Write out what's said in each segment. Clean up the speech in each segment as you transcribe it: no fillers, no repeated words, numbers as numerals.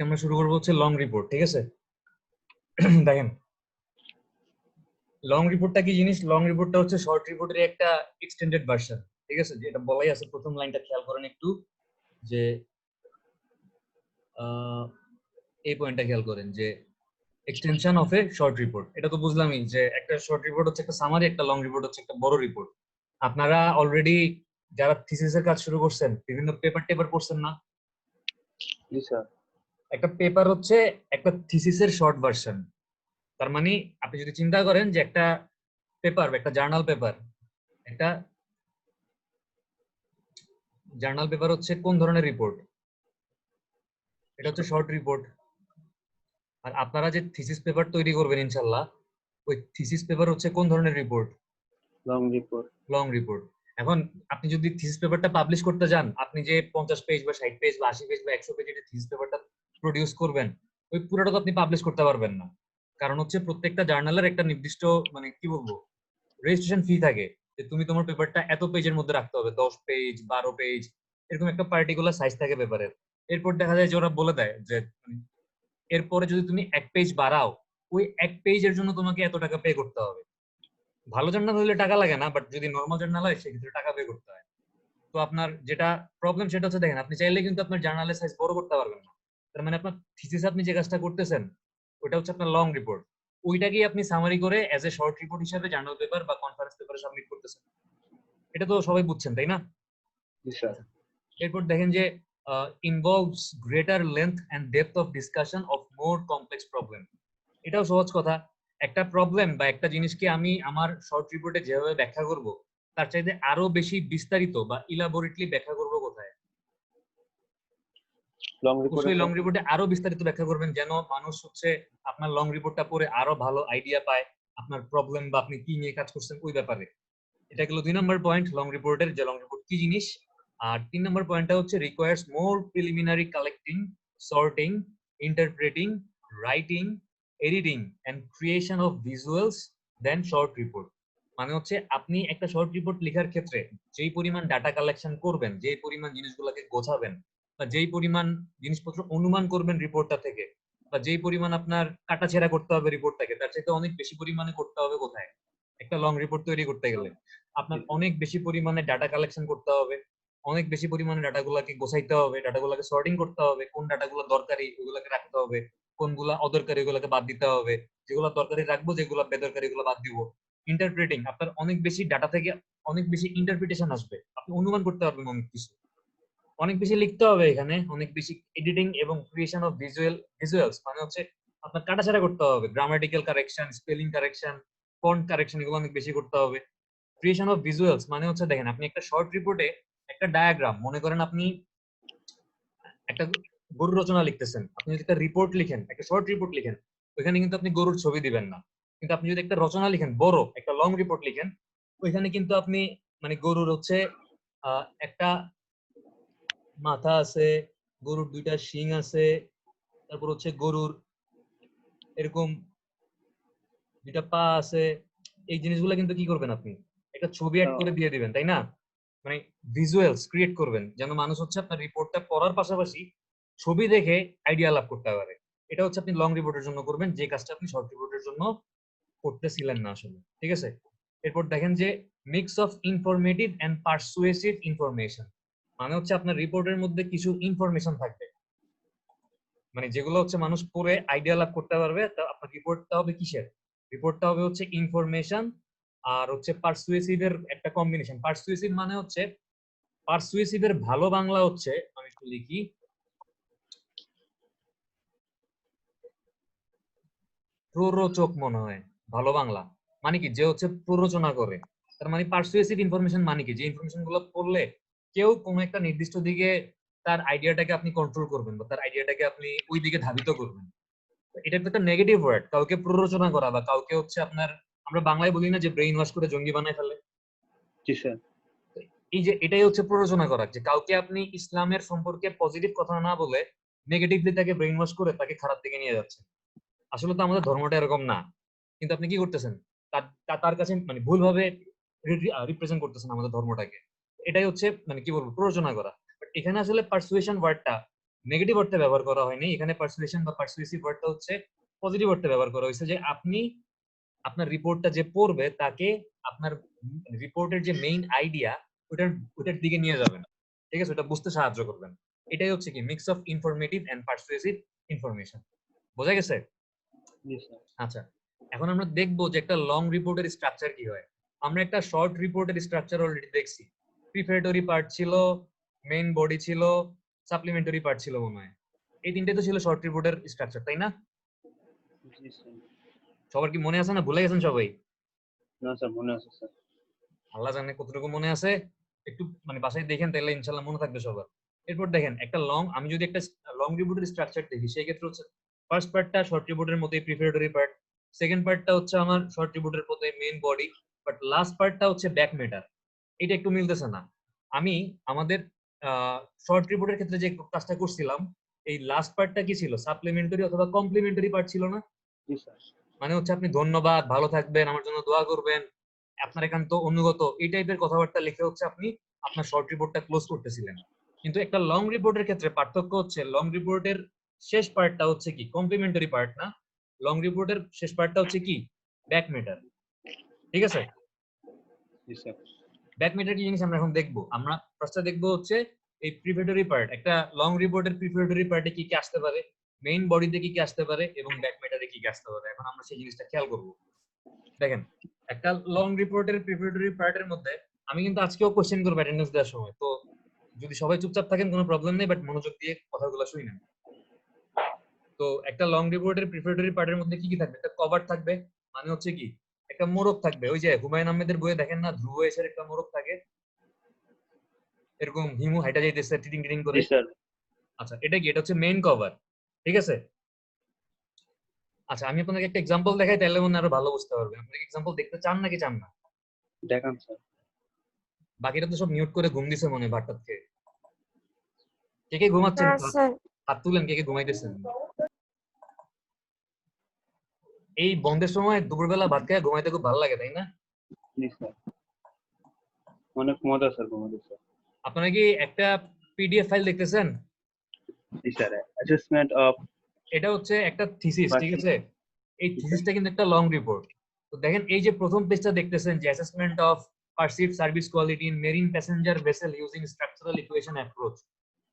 আজকে আমরা শুরু করবো হচ্ছে লং রিপোর্ট, ঠিক আছে? দেখেন, লং রিপোর্টটা কি জিনিস? লং রিপোর্টটা হচ্ছে শর্ট রিপোর্টের একটা এক্সটেন্ডেড ভার্সন, ঠিক আছে? যেটা বলাই আছে, প্রথম লাইনটা খেয়াল করেন একটু, যে এই পয়েন্টটা খেয়াল করেন যে extension of A short report. এটা তো বুঝলামই যে একটা শর্ট রিপোর্ট হচ্ছে একটা সামারি, একটা লং রিপোর্ট হচ্ছে একটা বড় রিপোর্ট। আপনারা অলরেডি যারা থিসিসের কাজ শুরু করছেন, বিভিন্ন পেপার টেপার পড়ছেন না? জি স্যার। একটা পেপার হচ্ছে একটা থিসিসের শর্ট ভার্সন। তার মানে আপনি যদি চিন্তা করেন যে একটা পেপার, একটা জার্নাল পেপার, একটা জার্নাল পেপার হচ্ছে কোন ধরনের রিপোর্ট? এটা হচ্ছে শর্ট রিপোর্ট। আর আপনারা যে থিসিস পেপার তৈরি করবেন ইনশাল্লাহ, ওই থিসিস পেপার হচ্ছে কোন ধরনের report? Long report. Long report. এখন আপনি যদি থিসিস পেপারটা পাবলিশ করতে যান, আপনি যে 50 পেজ বা 60 পেজ বা 80 পেজ বা 100 পেজের থিসিস পেপারটা প্রডিউস করবেন, ওই পুরোটা তো আপনি পাবলিশ করতে পারবেন না। কারণ হচ্ছে প্রত্যেকটা জার্নালের একটা নির্দিষ্ট, মানে কি বলবো, রেজিস্ট্রেশন ফি থাকে, যে তুমি তোমার পেপারটা এত পেজের মধ্যে রাখতে হবে, 10 পেজ 12 পেজ, এরকম একটা পার্টিকুলার সাইজ থাকে পেপারের। এরপর দেখা যায় যে ওরা বলে দেয় যে এরপরে যদি তুমি 1 পেজ বাড়াও, ওই 1 পেজের জন্য তোমাকে এত টাকা পে করতে হবে। ভালো জার্নাল হলে টাকা লাগে না, বাট যদি নর্মাল জার্নাল হয় সেক্ষেত্রে টাকা পে করতে হয়। তো আপনার যেটা প্রবলেম সেটা হচ্ছে, দেখেন, আপনি চাইলে কিন্তু আপনার জার্নালের সাইজ বড় করতে পারবেন না। তার মানে আপনার থিসিস আপনি যে কাজটা করতেছেন ওটা হচ্ছে আপনার লং রিপোর্ট, ওইটাকেই আপনি সামারি করে অ্যাজ এ শর্ট রিপোর্ট হিসেবে জার্নাল পেপার বা কনফারেন্স পেপারে সাবমিট করতেছেন। এটা তো সবাই বুঝছেন, তাই না? জি স্যার। এরপর দেখেন যে involves greater length and depth of discussion of more complex problem. এটাও সহজ কথা। একটা প্রবলেম বা একটা জিনিসকে আমি আমার শর্ট রিপোর্টে যেভাবে ব্যাখ্যা করব, তার চাইতে আরো বেশি বিস্তারিত বা ইলাবোরেটলি ব্যাখ্যা করব কোথায়? লং রিপোর্টে অবশ্যই লং স্যার। রিপোর্টে আরো বিস্তারিত ব্যাখ্যা করবেন, যেন মানুষ হচ্ছে আপনার লং রিপোর্টটা পড়ে আরো ভালো আইডিয়া পায় আপনার প্রবলেম বা আপনি কি নিয়ে কাজ করছেন ওই ব্যাপারে। এটা গেল 2 নম্বর পয়েন্ট লং রিপোর্টের, যে লং রিপোর্ট কি জিনিস। আর 3 নম্বর পয়েন্টটা হচ্ছে requires more preliminary collecting, sorting, interpreting, writing, editing and creation of visuals then short report. মানে হচ্ছে আপনি একটা শর্ট রিপোর্ট লেখার ক্ষেত্রে যেই পরিমাণ ডাটা কালেকশন করবেন, যেই পরিমাণ জিনিসগুলোকে গোছাবেন, বা যেই পরিমাণ জিনিসপত্র অনুমান করবেন রিপোর্টটা থেকে, বা যেই পরিমাণ আপনার কাটাছেঁড়া করতে হবে রিপোর্টটাকে, তার চাইতে অনেক বেশি পরিমাণে করতে হবে কোথায়? একটা লং রিপোর্ট তৈরি করতে গেলে আপনার অনেক বেশি পরিমাণে ডাটা কালেকশন করতে হবে, অনেক বেশি পরিমাণে ডাটাগুলোকে গোছাইতে হবে, ডাটাগুলোকে সর্টিং করতে হবে, কোন ডাটাগুলো দরকারি ওগুলোকে রাখতে হবে, কোনগুলা অদরকারি ওগুলোকে বাদ দিতে হবে, যেগুলো দরকারি রাখবো, যেগুলো বেদরকারি এগুলো বাদ দিব। ইন্টারপ্রেটিং, আপনার অনেক বেশি ডাটা থেকে অনেক বেশি ইন্টারপ্রিটেশন আসবে, আপনি অনুমান করতে পারবেন অনেক কিছু। অনেক বেশি লিখতে হবে এখানে, অনেক বেশি এডিটিং এবং ক্রিয়েশন অফ ভিজুয়ালস, মানে হচ্ছে আপনার কাটাছাড়া করতে হবে, grammatical correction, spelling correction, font correction, এগুলো অনেক বেশি করতে হবে। ক্রিয়েশন অফ ভিজুয়ালস মানে হচ্ছে, দেখেন, আপনি একটা শর্ট রিপোর্টে একটা ডায়াগ্রাম, মনে করেন আপনি একটা গরু রচনা লিখতেছেন, আপনি যদি একটা রিপোর্ট লিখেন, একটা শর্ট রিপোর্ট লিখেন, ওইখানে কিন্তু আপনি গরুর ছবি দিবেন না। কিন্তু আপনি যদি একটা রচনা লিখেন, বড় একটা লং রিপোর্ট লিখেন, ওইখানে কিন্তু আপনি মানে গরুর হচ্ছে একটা মাথা আছে, গরুর 2টা শিং আছে, তারপর হচ্ছে গরুর এরকম 2টা পা আছে। এই জিনিসগুলো কিন্তু কি করবেন, আপনি একটা ছবি অ্যাড করে দিয়ে দিবেন, তাই না? মানে ভিজুয়ালস ক্রিয়েট করবেন, যেন মানুষ হচ্ছে আপনার রিপোর্টটা পড়ার পাশাপাশি ছবি দেখে আইডিয়া লাভ করতে পারে। এটা হচ্ছে আপনি লং রিপোর্টের জন্য করবেন, যে কাজটা আপনি শর্ট রিপোর্টের জন্য করতেছিলেন না আসলে, ঠিক আছে? এরপর দেখেন যে mix of informative and persuasive information, মানে হচ্ছে আপনার রিপোর্টের মধ্যে কিছু ইনফরমেশন থাকবে, মানে যেগুলো হচ্ছে মানুষ পড়ে আইডিয়া লাভ করতে পারবে। তা আপনার রিপোর্টটা হবে কিসের? রিপোর্টটা হবে হচ্ছে ইনফরমেশন আর হচ্ছে পারসুয়েসিভ এর একটা কম্বিনেশন। পারসুয়েসিভ মানে হচ্ছে, পারসুয়েসিভ এর ভালো বাংলা হচ্ছে, আমি একটু লিখি, প্ররোচক মনে হয় ভালো বাংলা। মানে কি, যে হচ্ছে প্ররোচনা করে। তার মানে পারসুয়েসিভ ইনফরমেশন মানে কি, যে ইনফরমেশন গুলো পড়লে কেউ কোনো একটা নির্দিষ্ট দিকে তার আইডিয়াটাকে আপনি কন্ট্রোল করবেন, বা তার আইডিয়াটাকে আপনি ওই দিকে ধাবিত করবেন। এটা তো একটা নেগেটিভ ওয়ার্ড, কাউকে প্ররোচনা করা বা কাউকে হচ্ছে আপনার, আমরা বাংলায় বলি না যে ব্রেইন ওয়াশ করে জঙ্গি বানায় ফেলে? জি স্যার। এই যে এটাই হচ্ছে প্ররোচনা করা, যে কাউকে আপনি ইসলামের সম্পর্কে পজিটিভ কথা না বলে নেগেটিভলি তাকে ব্রেইন ওয়াশ করে তাকে খারাপ দিকে নিয়ে যাচ্ছে। আসলে তো আমাদের ধর্মটা এরকম না, কিন্তু আপনি কি করতেছেন, তার কাছে মানে ভুলভাবে রিপ্রেজেন্ট করতেছেন আমাদের ধর্মটাকে। এটাই হচ্ছে মানে কি বলবো, প্ররোচনা করা। বাট এখানে আসলে পারসুয়েশন ওয়ার্ডটা নেগেটিভ অর্থে ব্যবহার করা হয়নি এখানে। পার্সুয়েশন বা পার্সুয়েসিভ ওয়ার্ডটা হচ্ছে পজিটিভ অর্থে ব্যবহার করা হয়েছে, যে আপনি আপনার রিপোর্টটা যে পড়বে তাকে আপনার রিপোর্টের যে মেইন আইডিয়া ওটার দিকে নিয়ে যাবেন, ঠিক আছে, ওটা বুঝতে সাহায্য করবেন। এটাই হচ্ছে কি mix of informative and persuasive information. বোঝা গেছে? জি স্যার। আচ্ছা, এখন আমরা দেখবো যে একটা লং রিপোর্টের স্ট্রাকচার কি হয়। আমরা একটা শর্ট রিপোর্টের স্ট্রাকচার অলরেডি দেখছি। প্রিফেটরি পার্ট ছিল, মেইন বডি ছিল, সাপ্লিমেন্টারি পার্ট ছিল মনে হয়। এই তিনটে তো ছিল শর্ট রিপোর্টের স্ট্রাকচার, তাই না? জি স্যার। সবার কি মনে আছে না ভুলে গেছেন সবাই? না স্যার, মনে আছে স্যার। আল্লাহ জানে কতটুকু মনে আছে। একটু মানে বাসায় দেখেন, তাহলে ইনশাল্লাহ মনে থাকবে সবার। এরপর দেখেন একটা আমি যদি একটা লং রিপোর্টের স্ট্রাকচার দেখি, সেই ক্ষেত্রে হচ্ছে ফার্স্ট পার্টটা শর্ট রিপোর্টের মতোই প্রিপারেটরি পার্ট, সেকেন্ড পার্টটা হচ্ছে আমার শর্ট রিপোর্টের মতোই মেইন বডি, বাট লাস্ট পার্টটা হচ্ছে ব্যাক ম্যাটার। এটা একটু মিলতেছে না। আমি আমাদের শর্ট রিপোর্টের ক্ষেত্রে যে কাজটা করছিলাম, এই লাস্ট পার্টটা কি ছিল, সাপ্লিমেন্টারি অথবা কমপ্লিমেন্টারি পার্ট ছিল না? জি স্যার। মানে হচ্ছে আপনি ধন্যবাদ, ভালো থাকবেন, আমার জন্য দোয়া করবেন, আপনার একান্ত অনুগত, এই টাইপের কথাবার্তা লিখে হচ্ছে আপনি আপনার শর্ট রিপোর্টটা ক্লোজ করতেছিলেন। কিন্তু একটা লং রিপোর্টের ক্ষেত্রে পার্থক্য হচ্ছে লং রিপোর্টের শেষ পার্টটা হচ্ছে কি কমপ্লিমেন্টারি পার্ট না, লং রিপোর্টের শেষ পার্টটা হচ্ছে কি ব্যাক ম্যাটার। ঠিক আছে? জি স্যার। ব্যাক ম্যাটার কি জিনিস আমরা এখন দেখবো। আমরা ফার্স্টে দেখবো হচ্ছে এই প্রিপারেটরি পার্ট, একটা লং রিপোর্টের প্রিপারেটরি পার্টে কি কি আসতে পারে, মেইন বডিতে কি কি আসতে পারে, এবং ব্যাক ম্যাটারে কি কি আসতে পারে। এখন আমরা সেই জিনিসটা খেয়াল করবো। দেখেন, একটা লং রিপোর্টের প্রিপারেটরি পার্টের মধ্যে আমি কিন্তু আজকেও কোশ্চেন করবো অ্যাটেন্ডেন্স দেওয়ার সময়, তো যদি সবাই চুপচাপ থাকেন কোনো প্রবলেম নেই, বাট মনোযোগ দিয়ে কথাগুলো শুনেন। তো একটা লং রিপোর্টের প্রিপারেটরি পার্টের মধ্যে কি কি থাকবে, একটা কভার থাকবে, মানে হচ্ছে কি একটা মোড়ক থাকবে। ওই যে হুমায়ুন আহমেদের বইয়ে দেখেন না, ধ্রুব এসের একটা মোড়ক থাকে, এরকম হিমু হাইটা যাইতেছে টিটিং টিটিং করে। জি স্যার। আচ্ছা, এটা কি, এটা হচ্ছে মেইন কভার। ঠিক আছে? আচ্ছা, আমি আপনাকে একটা এক্সাম্পল দেখাই, তাহলে মনে হয় আরো ভালো বুঝতে পারবেন। আপনি এক্সাম্পল দেখতে চান নাকি চান না? দেখান স্যার। বাকিরা তো সব মিউট করে ঘুম দিছে মনে হয় ভাতটাত খেয়ে। কে কে ঘুমাচ্ছেন? না স্যার, হাত তুলেন কে কে ঘুমাইতেছেন। এই বন্ধের সময় দুপুরবেলা ভাত খেয়ে ঘুমাইতে খুব ভালো লাগে, তাই না? জি স্যার। অনেক মজা স্যার, ঘুমাতে স্যার। আপনারা কি একটা পিডিএফ ফাইল দেখতেছেন? জি স্যার। Assessment of. এটা হচ্ছে একটা থিসিস, ঠিক আছে? এই জি স্যার। থিসিসটা কিন্তু একটা লং রিপোর্ট। তো দেখেন এই যে প্রথম পেজটা দেখতেছেন, যে assessment of perceived service quality in marine passenger vessel using structural equation approach,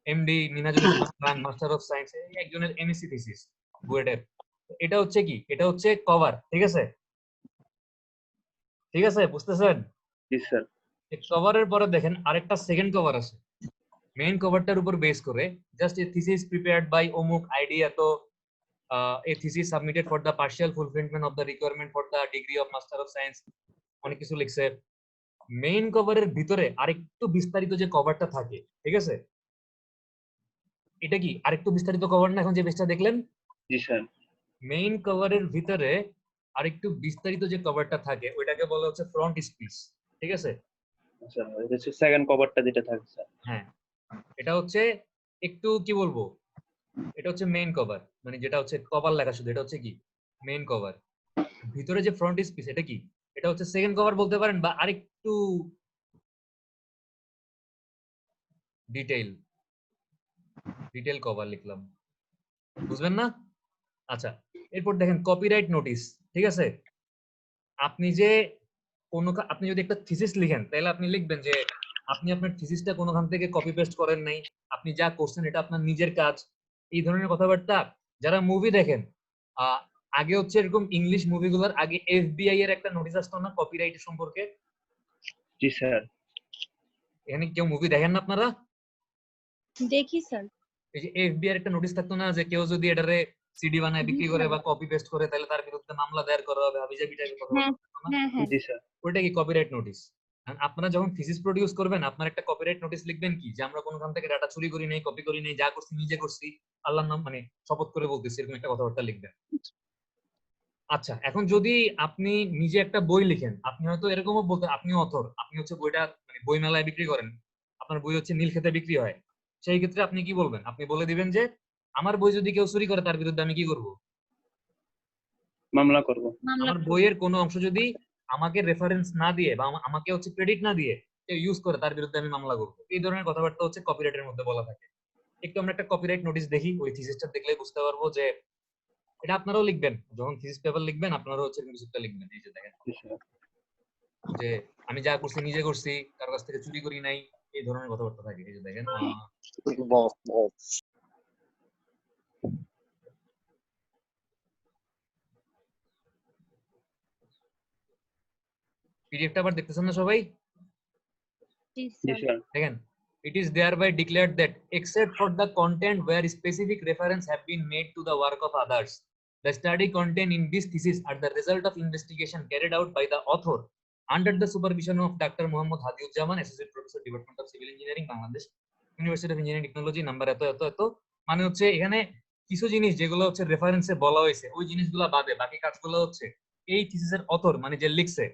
MD Minajul Islam Khan, master of science, একজনের এমএসসি থিসিস বুয়েটের। এটা হচ্ছে কি, এটা হচ্ছে কভার। ঠিক আছে? ঠিক আছে, বুঝতেছেন? জি স্যার। এই কভারের পরে দেখেন আরেকটা সেকেন্ড কভার আছে মেইন কভারটার উপর বেস করে, just a thesis prepared by অমুক আইডিয়া। তো a thesis submitted for the partial fulfillment of the requirement for the degree of Master of Science, অনেক কিছু লিখছে। মেইন কভারের ভিতরে আরেকটু বিস্তারিত যে কভারটা থাকে, ঠিক আছে, এটা কি আরেকটু বিস্তারিত কভার না? এখন যে পেজটা দেখলেন, জি স্যার। মেইন কভারের ভিতরে আরেকটু বিস্তারিত যে কভারটা থাকে ওইটাকে বলা হচ্ছে ফ্রন্ট স্পিচ। ঠিক আছে? স্যার এটা হচ্ছে সেকেন্ড কভারটা যেটা থাকে স্যার। হ্যাঁ, এটা হচ্ছে একটু কি বলবো, এটা হচ্ছে মেইন কভার, মানে যেটা হচ্ছে কভার লেখা শুধু, এটা হচ্ছে কি মেইন কভার। ভিতরে যে ফ্রন্ট স্পিচ এটা কি, এটা হচ্ছে সেকেন্ড কভার বলতে পারেন, বা আরেকটু ডিটেইল ডিটেইল কভার লিখলাম। বুঝবেন না? আচ্ছা, এরপর দেখেন কপিরাইট নোটিশ। ঠিক আছে? আপনি যে আপনি যদি একটা থিসিস লিখেন, তাহলে আপনি লিখবেন যে আপনি আপনার থিসিসটা কোনোখান থেকে কপি পেস্ট করেন নাই, আপনি যা করছেন এটা আপনার নিজের কাজ। এই ধরনের কথাবার্তা যারা মুভি দেখেন, আগে হচ্ছে এরকম ইংলিশ মুভিগুলোর আগে এফবিআই এর একটা নোটিশ আসতো না কপিরাইট সম্পর্কে? জি স্যার। এখানে কেউ মুভি দেখেন না আপনারা? দেখি স্যার। এই যে এফবিআই এর একটা নোটিশ থাকতো না, যে কেউ যদি এটারে সিডি বানায় বিক্রি করে বা কপি পেস্ট করে, তাহলে তার বিরুদ্ধে মামলা দায়ের করা হবে, হাবিজাবি টাইপের কথা হ্যাঁ বলতো না? হ্যাঁ হ্যাঁ। জি স্যার। ওইটা কি কপিরাইট নোটিশ। আপনারা যখন থিসিস প্রডিউস করবেন, আপনার একটা কপিরাইট নোটিশ লিখবেন কি, যে আমরা কোনখান থেকে ডাটা চুরি করি নাই, কপি করি নাই, যা করছি নিজে করছি, আল্লাহর নাম মানে শপথ করে বলতেছি, এরকম একটা কথাবার্তা লিখবেন। আচ্ছা, এখন যদি আপনি নিজে একটা বই লিখেন, আপনি হয়তো এরকমও বলতে, আপনি অথর, আপনি হচ্ছে বইটা মানে বই মেলায় বিক্রি করেন, আপনার বই হচ্ছে নীলক্ষেতে বিক্রি হয়, সেই ক্ষেত্রে আপনি কি বলবেন? আপনি বলে দিবেন যে আমার বই যদি কেউ চুরি করে তার বিরুদ্ধে আমি কি করব? মামলা করব। আমার বইয়ের কোনো অংশ যদি আমাকে রেফারেন্স না দিয়ে বা আমাকে হচ্ছে ক্রেডিট না দিয়ে কেউ ইউজ করে, তার বিরুদ্ধে আমি মামলা করব। এই ধরনের কথাবার্তা হচ্ছে কপিরাইটের মধ্যে বলা থাকে। একটু আমরা একটা কপিরাইট নোটিশ দেখি, ওই থিসিসটা দেখলে বুঝতে পারবো যে এটা আপনারাও লিখবেন, যখন থিসিস পেপার লিখবেন আপনারাও হচ্ছে কিছুটা লিখবেন। এই যে দেখেন জি স্যার। যে আমি যা করছি নিজে করছি, কারো কাছ থেকে চুরি করি নাই, এই ধরনের কথাবার্তা থাকে। এই যে দেখেন পিডিএফটা আবার দেখতেছেন না সবাই? জি জি sir. Sir. Again, it is thereby declared that except for the content where specific reference have been made to the work of others, the study content in this thesis are the result of investigation carried out by the author under the supervision of Dr. Muhammad Hadiuzzaman, Associate Professor, Department of Civil Engineering, Bangladesh University of Engineering Technology, number এত এত এত। মানে হচ্ছে এখানে কিছু জিনিস যেগুলো হচ্ছে রেফারেন্সে বলা হয়েছে ওই জিনিসগুলো বাদে বাকি কাজগুলো হচ্ছে এই থিসিসের অথর মানে যে লিখছে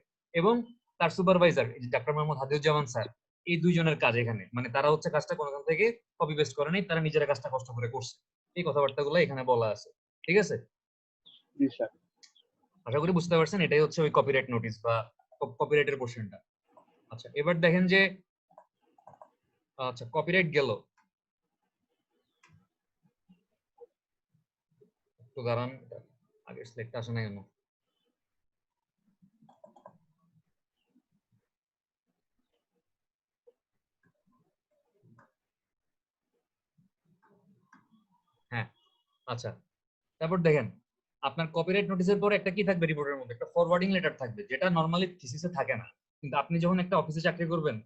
এবং তার supervisor doctor Mohammad Hadiuzzaman sir, এই দুইজনের কাজ এখানে। মানে তারা হচ্ছে কাজটা কোনখান থেকে কপি পেস্ট করে নাই, তারা নিজেরা কাজটা কষ্ট করে করছে। এই কথাবার্তাগুলো এখানে বলা আছে, ঠিক আছে? জি স্যার। আশা করি বুঝতে পারছেন, এটাই হচ্ছে ওই কপিরাইট নোটিশ বা কপিরাইটের পোর্শনটা। আচ্ছা এবার দেখেন যে আচ্ছা কপিরাইট গেল, একটু দাঁড়ান, আগের স্লাইডটা আসে না কেন? হ্যাঁ আচ্ছা, তারপর দেখেন আপনার কপিরাইট নোটিশের পর একটা কি থাকবে রিপোর্টের মধ্যে, একটা ফরওয়ার্ডিং লেটার থাকবে, যেটা নরমালি থিসিসে থাকে না। কিন্তু আপনি যখন একটা অফিসে চাকরি করবেন,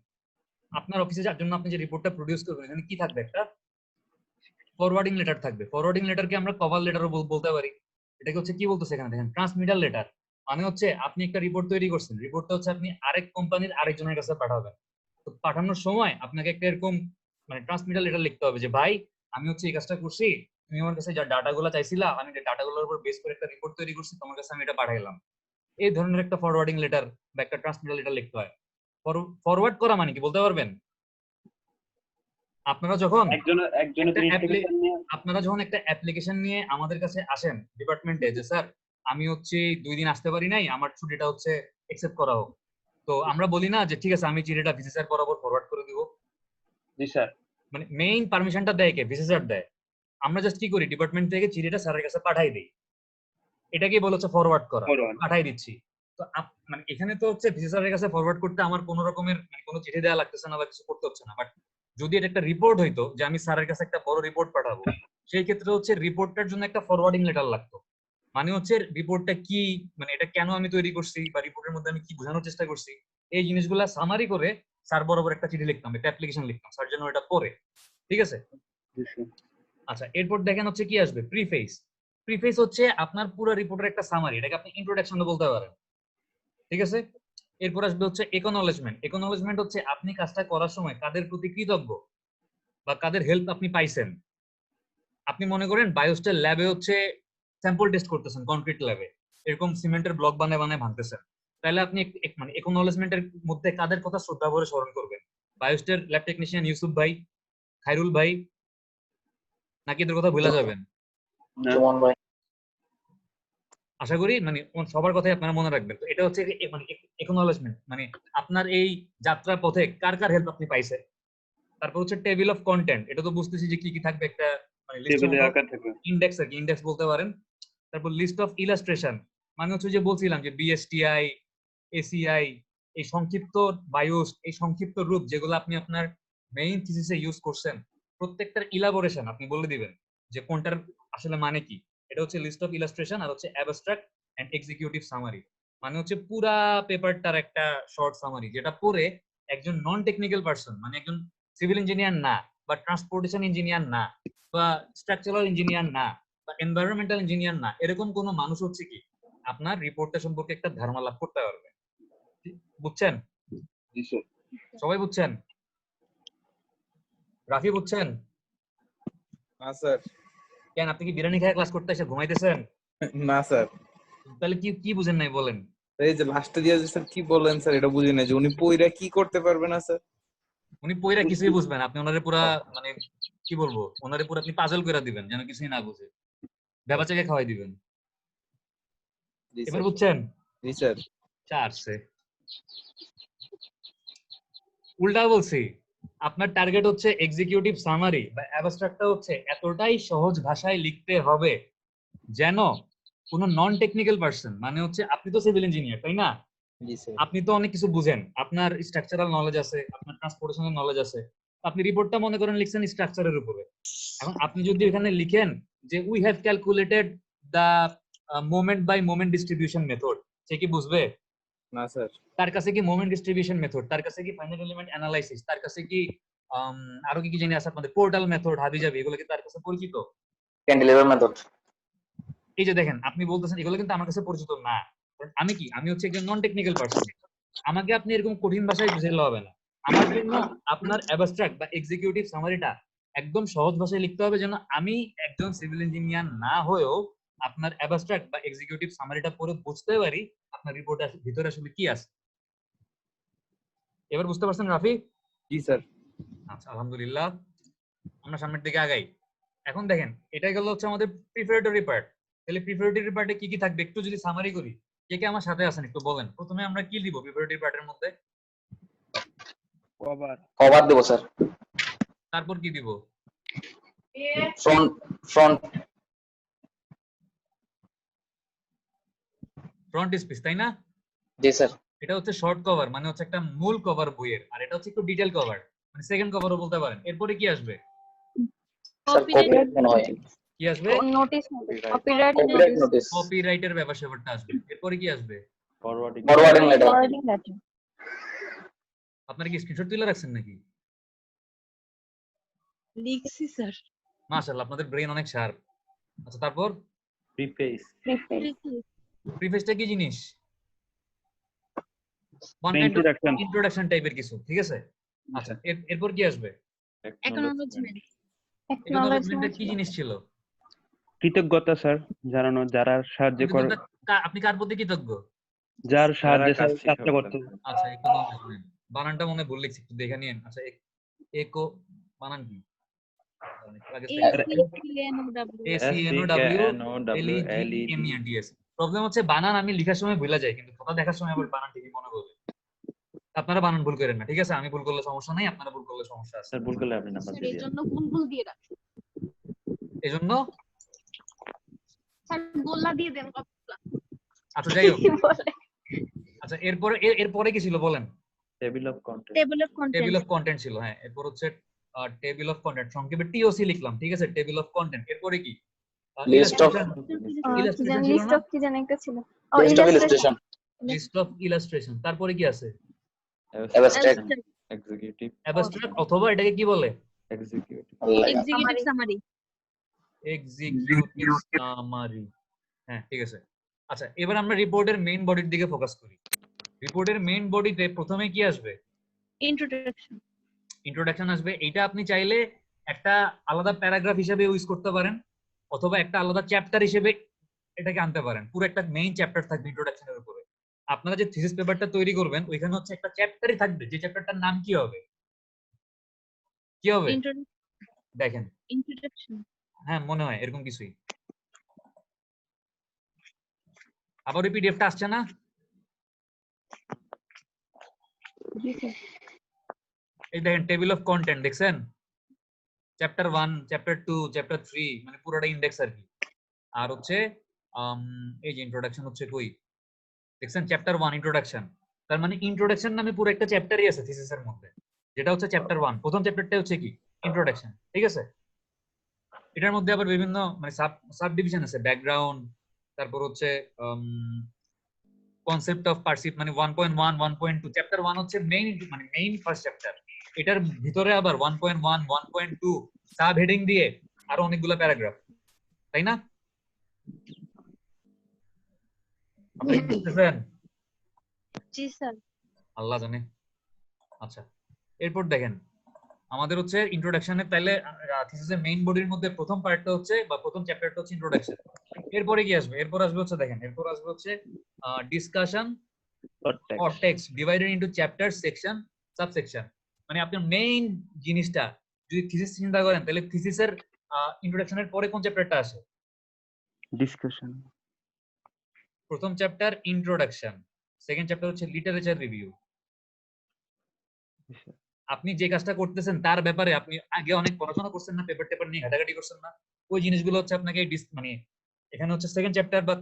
আপনার অফিসে যার জন্য আপনি যে রিপোর্টটা প্রডিউস করবেন, এখানে কি থাকবে, একটা ফরওয়ার্ডিং লেটার থাকবে। ফরওয়ার্ডিং লেটারকে আমরা কভার লেটারও বলতে পারি। এটাকে হচ্ছে কি বলতেছে এখানে দেখেন, ট্রান্সমিটাল লেটার। মানে হচ্ছে আপনি একটা রিপোর্ট তৈরি করছেন, রিপোর্টটা হচ্ছে আপনি আরেক কোম্পানির আরেকজনের কাছে পাঠাবেন। তো পাঠানোর সময় আপনাকে একটা এরকম মানে ট্রান্সমিটাল লেটার লিখতে হবে যে ভাই আমি হচ্ছে এই কাজটা করছি, তুমি আমার কাছে যা ডাটাগুলো চাইছিলা, আমি ডাটাগুলোর উপর বেস করে একটা রিপোর্ট তৈরি করছি, তোমার কাছে আমি এটা পাঠাইলাম। এই ধরনের একটা ফরওয়ার্ডিং লেটার বা একটা ট্রান্সমিটাল লেটার লিখতে হয়। ফরওয়ার্ড করা মানে কি বলতে পারবেন? আপনারা যখন একজনের ভেরিফিকেশন নিয়ে আপনারা যখন একটা অ্যাপ্লিকেশন নিয়ে আমাদের কাছে আসেন ডিপার্টমেন্টে যে স্যার আমি হচ্ছে 2 দিন আসতে পারি নাই, আমার ছুটিটা হচ্ছে একসেপ্ট করা হোক, তো আমরা বলি না যে ঠিক আছে আমি চিঠিটা ভিসি স্যার বরাবর ফরওয়ার্ড করে দিব। জি স্যার। মানে মেইন পারমিশনটা দেয় কে? ভিসি স্যার দেয়। আমরা জাস্ট কি করি, ডিপার্টমেন্ট থেকে চিঠিটা স্যারের কাছে পাঠাই দিই, এটাকেই বলা হচ্ছে ফরওয়ার্ড করা, ফরওয়ার্ড। পাঠাই দিচ্ছি। তো মানে এখানে তো হচ্ছে ভিসি স্যারের কাছে ফরওয়ার্ড করতে আমার কোনো রকমের মানে কোনো চিঠি দেওয়া লাগতেছে না বা কিছু করতে হচ্ছে না। বাট যদি এটা একটা রিপোর্ট হইতো যে আমি স্যারের কাছে একটা বড় রিপোর্ট পাঠাবো, সেই ক্ষেত্রে হচ্ছে রিপোর্টটার জন্য একটা ফরওয়ার্ডিং লেটার লাগতো। মানে হচ্ছে রিপোর্টটা কি, মানে এটা কেন আমি তৈরি করছি বা রিপোর্টের মধ্যে আমি কি বোঝানোর চেষ্টা করছি, এই জিনিসগুলা সামারি করে স্যার বরাবর একটা চিঠি লিখতাম, একটা অ্যাপ্লিকেশন লিখতাম, স্যার যেন এটা পড়ে, ঠিক আছে? জি স্যার। আচ্ছা এরপর দেখেন হচ্ছে কি আসবে, প্রিফেস। প্রিফেস হচ্ছে আপনার পুরো রিপোর্টের একটা সামারি, এটাকে আপনি ইন্ট্রোডাকশনও বলতে পারেন, ঠিক আছে? এরপর আসবে হচ্ছে একনলেজমেন্ট। একনলেজমেন্ট হচ্ছে আপনি কাজটা করার সময় কাদের প্রতি কৃতজ্ঞ বা কাদের হেল্প আপনি পাইছেন। আপনি মনে করেন বায়োস্টের ল্যাবে হচ্ছে স্যাম্পল টেস্ট করতেছেন, কনক্রিট ল্যাবে এরকম সিমেন্টের ব্লক বানায় বানায় ভাঙতেছেন, তাহলে আপনি মানে একনলেজমেন্টের মধ্যে কাদের কথা শ্রদ্ধা করে স্মরণ করবেন? বায়োস্টের ল্যাব টেকনিশিয়ান ইউসুফ ভাই, খায়রুল ভাই, নাকি এদের কথা ভুলে যাবেন? সুমন ভাই। আশা করি মানে সবার কথাই আপনারা মনে রাখবেন। তো এটা হচ্ছে মানে একনলেজমেন্ট, মানে আপনার এই যাত্রা পথে কার কার হেল্প আপনি পাইছেন। তারপর হচ্ছে টেবিল অফ কন্টেন্ট, এটা তো বুঝতেছি যে কি কি থাকবে, একটা মানে লিস্ট টেবিলের আকার থেকে। ইন্ডেক্স আর কি, ইন্ডেক্স বলতে পারেন। তারপর লিস্ট অফ ইলাস্ট্রেশন, মানে হচ্ছে যে বলছিলাম যে বিএসটিআই, এসিআই, এই সংক্ষিপ্ত বায়োস, এই সংক্ষিপ্ত রূপ যেগুলো আপনি আপনার মেইন থিসিসে ইউজ করছেন, প্রত্যেকটার ইলাবোরেশন আপনি বলে দিবেন যে কোনটার আসলে মানে কি। এটা হচ্ছে লিস্ট অফ ইলাস্ট্রেশন আর হচ্ছে অ্যাবস্ট্রাক্ট এন্ড এক্সিকিউটিভ সামারি, মানে হচ্ছে পুরা পেপারটার একটা শর্ট সামারি, যেটা পড়ে একজন নন টেকনিক্যাল পারসন, মানে একজন সিভিল ইঞ্জিনিয়ার না বা ট্রান্সপোর্টেশন ইঞ্জিনিয়ার না বা স্ট্রাকচারাল ইঞ্জিনিয়ার না বা এনভায়রনমেন্টাল ইঞ্জিনিয়ার না, এরকম কোন মানুষ হচ্ছে কি আপনার রিপোর্টটা সম্পর্কে একটা ধারণা লাভ করতে পারবে। বুঝছেন? জি স্যার। সবাই বুঝছেন? রাফি বুঝছেন? না স্যার। কেন আপনি কি বিরিয়ানি খেয়ে ক্লাস করতে এসে ঘুমাইতেছেন? না স্যার, তাহলে কি কি বুঝেন নাই বলেন? এই যে লাস্টে দিয়ে স্যার কি বললেন স্যার এটা বুঝি না, যে উনি পইরা কি করতে পারবে না স্যার। উনি পয়রা কিছুই বুঝবেন, আপনি ওনারে পুরা মানে কি বলবো, ওনারে পুরো আপনি পাজল করে দিবেন যেন কিছুই না বুঝে, ভেবাচাকে খাওয়াই দিবেন। জি এবার স্যার। বুঝছেন? জি স্যার। চারছে উল্টা বলছি। আপনার টার্গেট হচ্ছে এক্সিকিউটিভ সামারি বা অ্যাবস্ট্রাক্টটা হচ্ছে এতটাই সহজ ভাষায় লিখতে হবে যেন কোনো নন টেকনিক্যাল পার্সন, মানে হচ্ছে আপনি তো সিভিল ইঞ্জিনিয়ার তাই না, জি স্যার। আপনি তো অনেক কিছু বুঝেন, আপনার স্ট্রাকচারাল নলেজ আছে, আপনার ট্রান্সপোর্টেশনের নলেজ আছে, আপনি রিপোর্টটা মনে করেন লিখছেন স্ট্রাকচারের উপরে। এখন আপনি যদি এখানে লিখেন যে we have calculated the moment by moment distribution method, সে কি বুঝবে? না স্যার। তার কাছে কি মোমেন্ট ডিস্ট্রিবিউশন মেথড, তার কাছে কি ফাইনাইট এলিমেন্ট অ্যানালাইসিস, তার কাছে কি আরো কি কি জানি আছে আপনাদের, পোর্টাল মেথড, হাবিজাবি, এগুলো কি তার কাছে পরিচিত? Cantilever method. এই যে দেখেন আপনি বলতেছেন এগুলো কিন্তু আমার কাছে পরিচিত না, কারণ আমি কি, আমি হচ্ছে একজন নন টেকনিক্যাল পারসন, আমাকে আপনি এরকম কঠিন ভাষায় বুঝাইলে হবে না। আমার জন্য আপনার অ্যাবস্ট্রাক্ট বা এক্সিকিউটিভ সামারিটা একদম সহজ ভাষায় লিখতে হবে, যেন আমি একজন সিভিল ইঞ্জিনিয়ার না হয়েও আপনার অ্যাবস্ট্রাক্ট বা এক্সিকিউটিভ সামারিটা পড়ে বুঝতে পারি আপনার রিপোর্টের ভিতরে আসলে কি আছে। এবার বুঝতে পারছেন রাফি? জি স্যার। আচ্ছা আলহামদুলিল্লাহ, আমরা সামনের দিকে আগাই। এখন দেখেন এটা গেল হচ্ছে আমাদের প্রিপারেটরি পার্ট। তাহলে প্রিপারেটরি পার্টে কি কি থাকবে একটু যদি সামারি করি, কে কে আমার সাথে আছেন একটু বলেন। প্রথমে আমরা কি দিব প্রিপারেটরি পার্টের মধ্যে? কভার দেবো স্যার। তারপর কি দিব? ফ্রন্ট ফ্রন্ট ফ্রন্ট স্পিচ, তাই না? জি স্যার। এটা হচ্ছে শর্ট কভার, মানে হচ্ছে একটা মূল কভার বইয়ের, আর এটা হচ্ছে একটু ডিটেইল কভার, মানে সেকেন্ড কভারও বলতে পারেন। এরপরে কি আসবে? স্যার কপিরাইট মনে হয়। কি আসবে? Notice, copyright copyright notice. কপিরাইটের ব্যাপার স্যাপারটা আসবে। এরপরে কি আসবে? Forwarding letter. Forwarding letter. আপনারা কি স্ক্রিনশট তুলে রাখছেন নাকি? লিখছি স্যার। মাশাআল্লাহ, আপনাদের ব্রেন অনেক শার্প। আচ্ছা তারপর প্রিফেস। প্রিফেসটা কি জিনিস? ইন্ট্রোডাকশন টাইপের কিছু, ঠিক আছে? আচ্ছা এরপর কি আসবে? অ্যাকনলেজমেন্ট। অ্যাকনলেজমেন্টটা কি জিনিস ছিল? কৃতজ্ঞতা স্যার, জানানো যারা সাহায্য করে, আপনি কার প্রতি কৃতজ্ঞ? যার সাহায্যে স্যার কাজটা করতে। আচ্ছা অ্যাকনলেজমেন্ট বানানটা মনে ভুল লিখছি, একটু দেখে নিন। আচ্ছা একো বানান কি? প্রবলেম হচ্ছে বানান আমি লেখার সময় ভুলে যাই, কিন্তু কথা দেখার সময় আবার বানান ঠিকই মনে পড়ে। আপনারা বানান ভুল করেন না, ঠিক আছে? আমি ভুল করলে সমস্যা নাই, আপনারা ভুল করলে সমস্যা আছে। স্যার ভুল করলে আপনি নাম্বার দিয়ে দিন। এজন্য ভুল দিয়ে রাখছি। এজন্য স্যার গোল্লা দিয়ে দেন কতগুলা। আচ্ছা যাই হোক। আচ্ছা এরপরে কি ছিল বলেন? Table of content. Table of content ছিল, হ্যাঁ। এরপর হচ্ছে টেবিল অফ কন্টেন্ট, সংক্ষেপে টিওসি লিখলাম, ঠিক আছে? Table of content. এরপরে কি? List of illustration. List of illustration. তারপরে কি আছে? অ্যাবস্ট্রাক্ট। এক্সিকিউটিভ। অ্যাবস্ট্রাক্ট, অথবা এটাকে কি বলে? Executive. Executive summary. Executive summary, হ্যাঁ ঠিক আছে। আচ্ছা এবার আমরা রিপোর্টের মেইন বডির দিকে ফোকাস করি। রিপোর্টের মেইন বডিতে প্রথমে কি আসবে? ইন্ট্রোডাকশন আসবে। এটা আপনি চাইলে একটা আলাদা প্যারাগ্রাফ হিসেবে ইউজ করতে পারেন, অথবা একটা আলাদা চ্যাপ্টার হিসেবে এটাকে আনতে পারেন। পুরো একটা মেইন চ্যাপ্টার থাকবে ইন্ট্রোডাকশনের উপরে। আপনারা যে থিসিস পেপারটা তৈরি করবেন ওইখানে হচ্ছে একটা চ্যাপ্টারই থাকবে, যে চ্যাপ্টারটার নাম কি হবে? কি হবে দেখেন? ইন্ট্রোডাকশন। হ্যাঁ মনে হয় এরকম কিছুই। আবার ওই পিডিএফটা আসছে না? এই দেখেন টেবিল অফ কন্টেন্ট দেখছেন? চ্যাপ্টার 1, চ্যাপ্টার 2, চ্যাপ্টার 3, মানে পুরোটা ইন্ডেক্স আর কি। আর হচ্ছে এই যে ইন্ট্রোডাকশন হচ্ছে কই দেখছেন? Chapter 1 introduction. তার মানে ইন্ট্রোডাকশন নামে পুরো একটা চ্যাপ্টারই আছে থিসিসের মধ্যে, যেটা হচ্ছে চ্যাপ্টার 1। প্রথম চ্যাপ্টারটা হচ্ছে কি? ইন্ট্রোডাকশন, ঠিক আছে? এটার মধ্যে আবার বিভিন্ন মানে সাব ডিভিশন আছে, ব্যাকগ্রাউন্ড, তারপর হচ্ছে কনসেপ্ট অফ পারসিভ, মানে 1.1, 1.2। চ্যাপ্টার 1 হচ্ছে মেইন, মানে মেইন ফার্স্ট চ্যাপ্টার। এটার ভিতরে আবার 1.1, 1.2 সাব হেডিং দিয়ে আরো অনেকগুলো প্যারাগ্রাফ, তাই না? আপনি কি বুঝতেছেন? জি স্যার। আল্লাহ জানে। আচ্ছা এরপর দেখেন আমাদের হচ্ছে ইন্ট্রোডাকশনে, তাহলে থিসিসের মেইন বডির মধ্যে প্রথম পার্টটা হচ্ছে বা প্রথম চ্যাপ্টারটা হচ্ছে ইন্ট্রোডাকশন। এরপরে কি আসবে? এরপর আসবে হচ্ছে দেখেন, এরপর আসবে হচ্ছে discussion or text divided into chapter, section, subsection। মানে আপনার মেইন জিনিসটা যদি থিসিস চিন্তা করেন, তাহলে থিসিসের ইন্ট্রোডাকশনের পরে কোন চ্যাপ্টারটা আসে? ডিসকাশন। প্রথম চ্যাপ্টার ইন্ট্রোডাকশন, সেকেন্ড চ্যাপ্টার হচ্ছে লিটারেচার রিভিউ, আপনি যে কাজটা করতেছেন তার ব্যাপারে আপনি আগে অনেক পড়াশোনা করছেন না, পেপার টেপার নিয়ে ঘাটাঘাটি করছেন না, ওই জিনিসগুলো হচ্ছে আপনাকে মানে এখানে হচ্ছে সেকেন্ড চ্যাপ্টার বা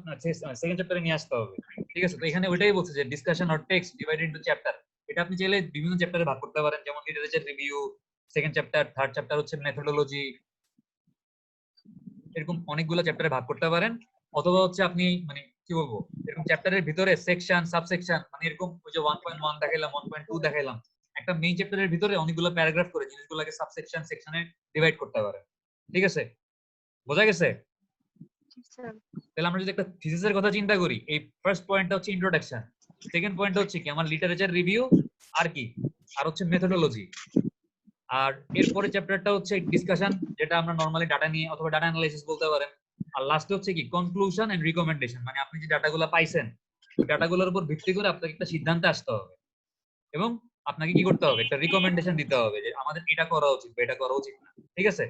সেকেন্ড চ্যাপ্টারে নিয়ে আসতে হবে। ঠিক আছে, তো এখানে ওইটাই বলছে যে discussion or text divided into chapter. এটা আপনি চাইলে বিভিন্ন চ্যাপ্টারে ভাগ করতে পারেন, যেমন literature review, second chapter, third chapter হচ্ছে মেথোডোলজি, এরকম অনেকগুলো চ্যাপ্টারে ভাগ করতে পারেন। অথবা হচ্ছে আপনি মানে কি বলবো, এরকম চ্যাপ্টারের ভিতরে সেকশন সাবসেকশন, মানে এরকম ওই যে 1.1 দেখাইলাম, 1.2 দেখাইলাম, একটা মেইন চ্যাপ্টারের ভিতরে অনেকগুলো প্যারাগ্রাফ করে জিনিসগুলোকে সাবসেকশন সেকশনে ডিভাইড করতে পারেন। ঠিক আছে, বোঝা গেছে? জি স্যার। তাহলে আমরা যদি একটা থিসিসের কথা চিন্তা করি, এই ফার্স্ট পয়েন্টটা হচ্ছে ইন্ট্রোডাকশন, সেকেন্ড পয়েন্টটা হচ্ছে কি আমার লিটারেচার রিভিউ, আর কি আর হচ্ছে মেথোডোলজি, আর এরপরে চ্যাপ্টারটা হচ্ছে ডিসকাশন, যেটা আমরা নরমালি ডাটা নিয়ে অথবা ডাটা অ্যানালাইসিস বলতে পারেন। আর লাস্টে হচ্ছে কি কনক্লুশন এন্ড রিকমেন্ডেশন, মানে আপনি যে ডাটাগুলো পাইছেন ওই ডাটাগুলোর উপর ভিত্তি করে আপনাকে একটা সিদ্ধান্তে আসতে হবে এবং আপনাকে কি করতে হবে, একটা রিকমেন্ডেশন দিতে হবে যে আমাদের এটা করা উচিত বা এটা করা উচিত না। ঠিক আছে,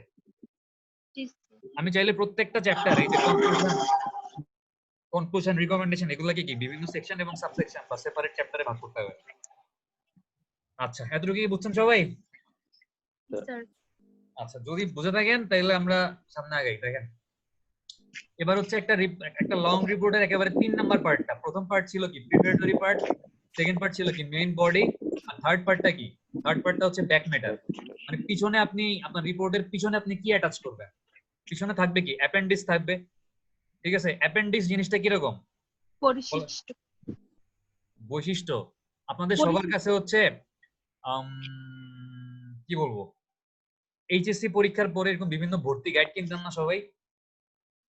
জি স্যার। আমি চাইলে প্রত্যেকটা চ্যাপ্টার এই যে কনক্লুশন রিকমেন্ডেশন এগুলোকে কি বিভিন্ন সেকশন এবং সাবসেকশন বা সেপারেট চ্যাপ্টারে ভাগ করতে হবে। আচ্ছা, এতটুকু কি বুঝছেন সবাই? জি স্যার। আচ্ছা, যদি বুঝে থাকেন তাহলে আমরা সামনে আগাই। দেখেন, এবার হচ্ছে একটা লং রিপোর্টের একেবারে 3 নাম্বার পার্টটা। প্রথম পার্ট ছিল কি প্রিপারেটরি পার্ট, সেকেন্ড পার্ট ছিল কি মেইন বডি, আর থার্ড পার্টটা কি, থার্ড পার্টটা হচ্ছে ব্যাক ম্যাটার, মানে পিছনে আপনি আপনার রিপোর্টের পিছনে আপনি কি অ্যাটাচ করবেন। পিছনে থাকবে কি অ্যাপেন্ডিক্স থাকবে। ঠিক আছে, অ্যাপেন্ডিক্স জিনিসটা কি রকম পরিশিষ্ট। বৈশিষ্ট্য? আপনাদের সবার কাছে হচ্ছে কি বলবো, এইচএসসি পরীক্ষার পরে এরকম বিভিন্ন ভর্তি গাইড কিনতেন না সবাই,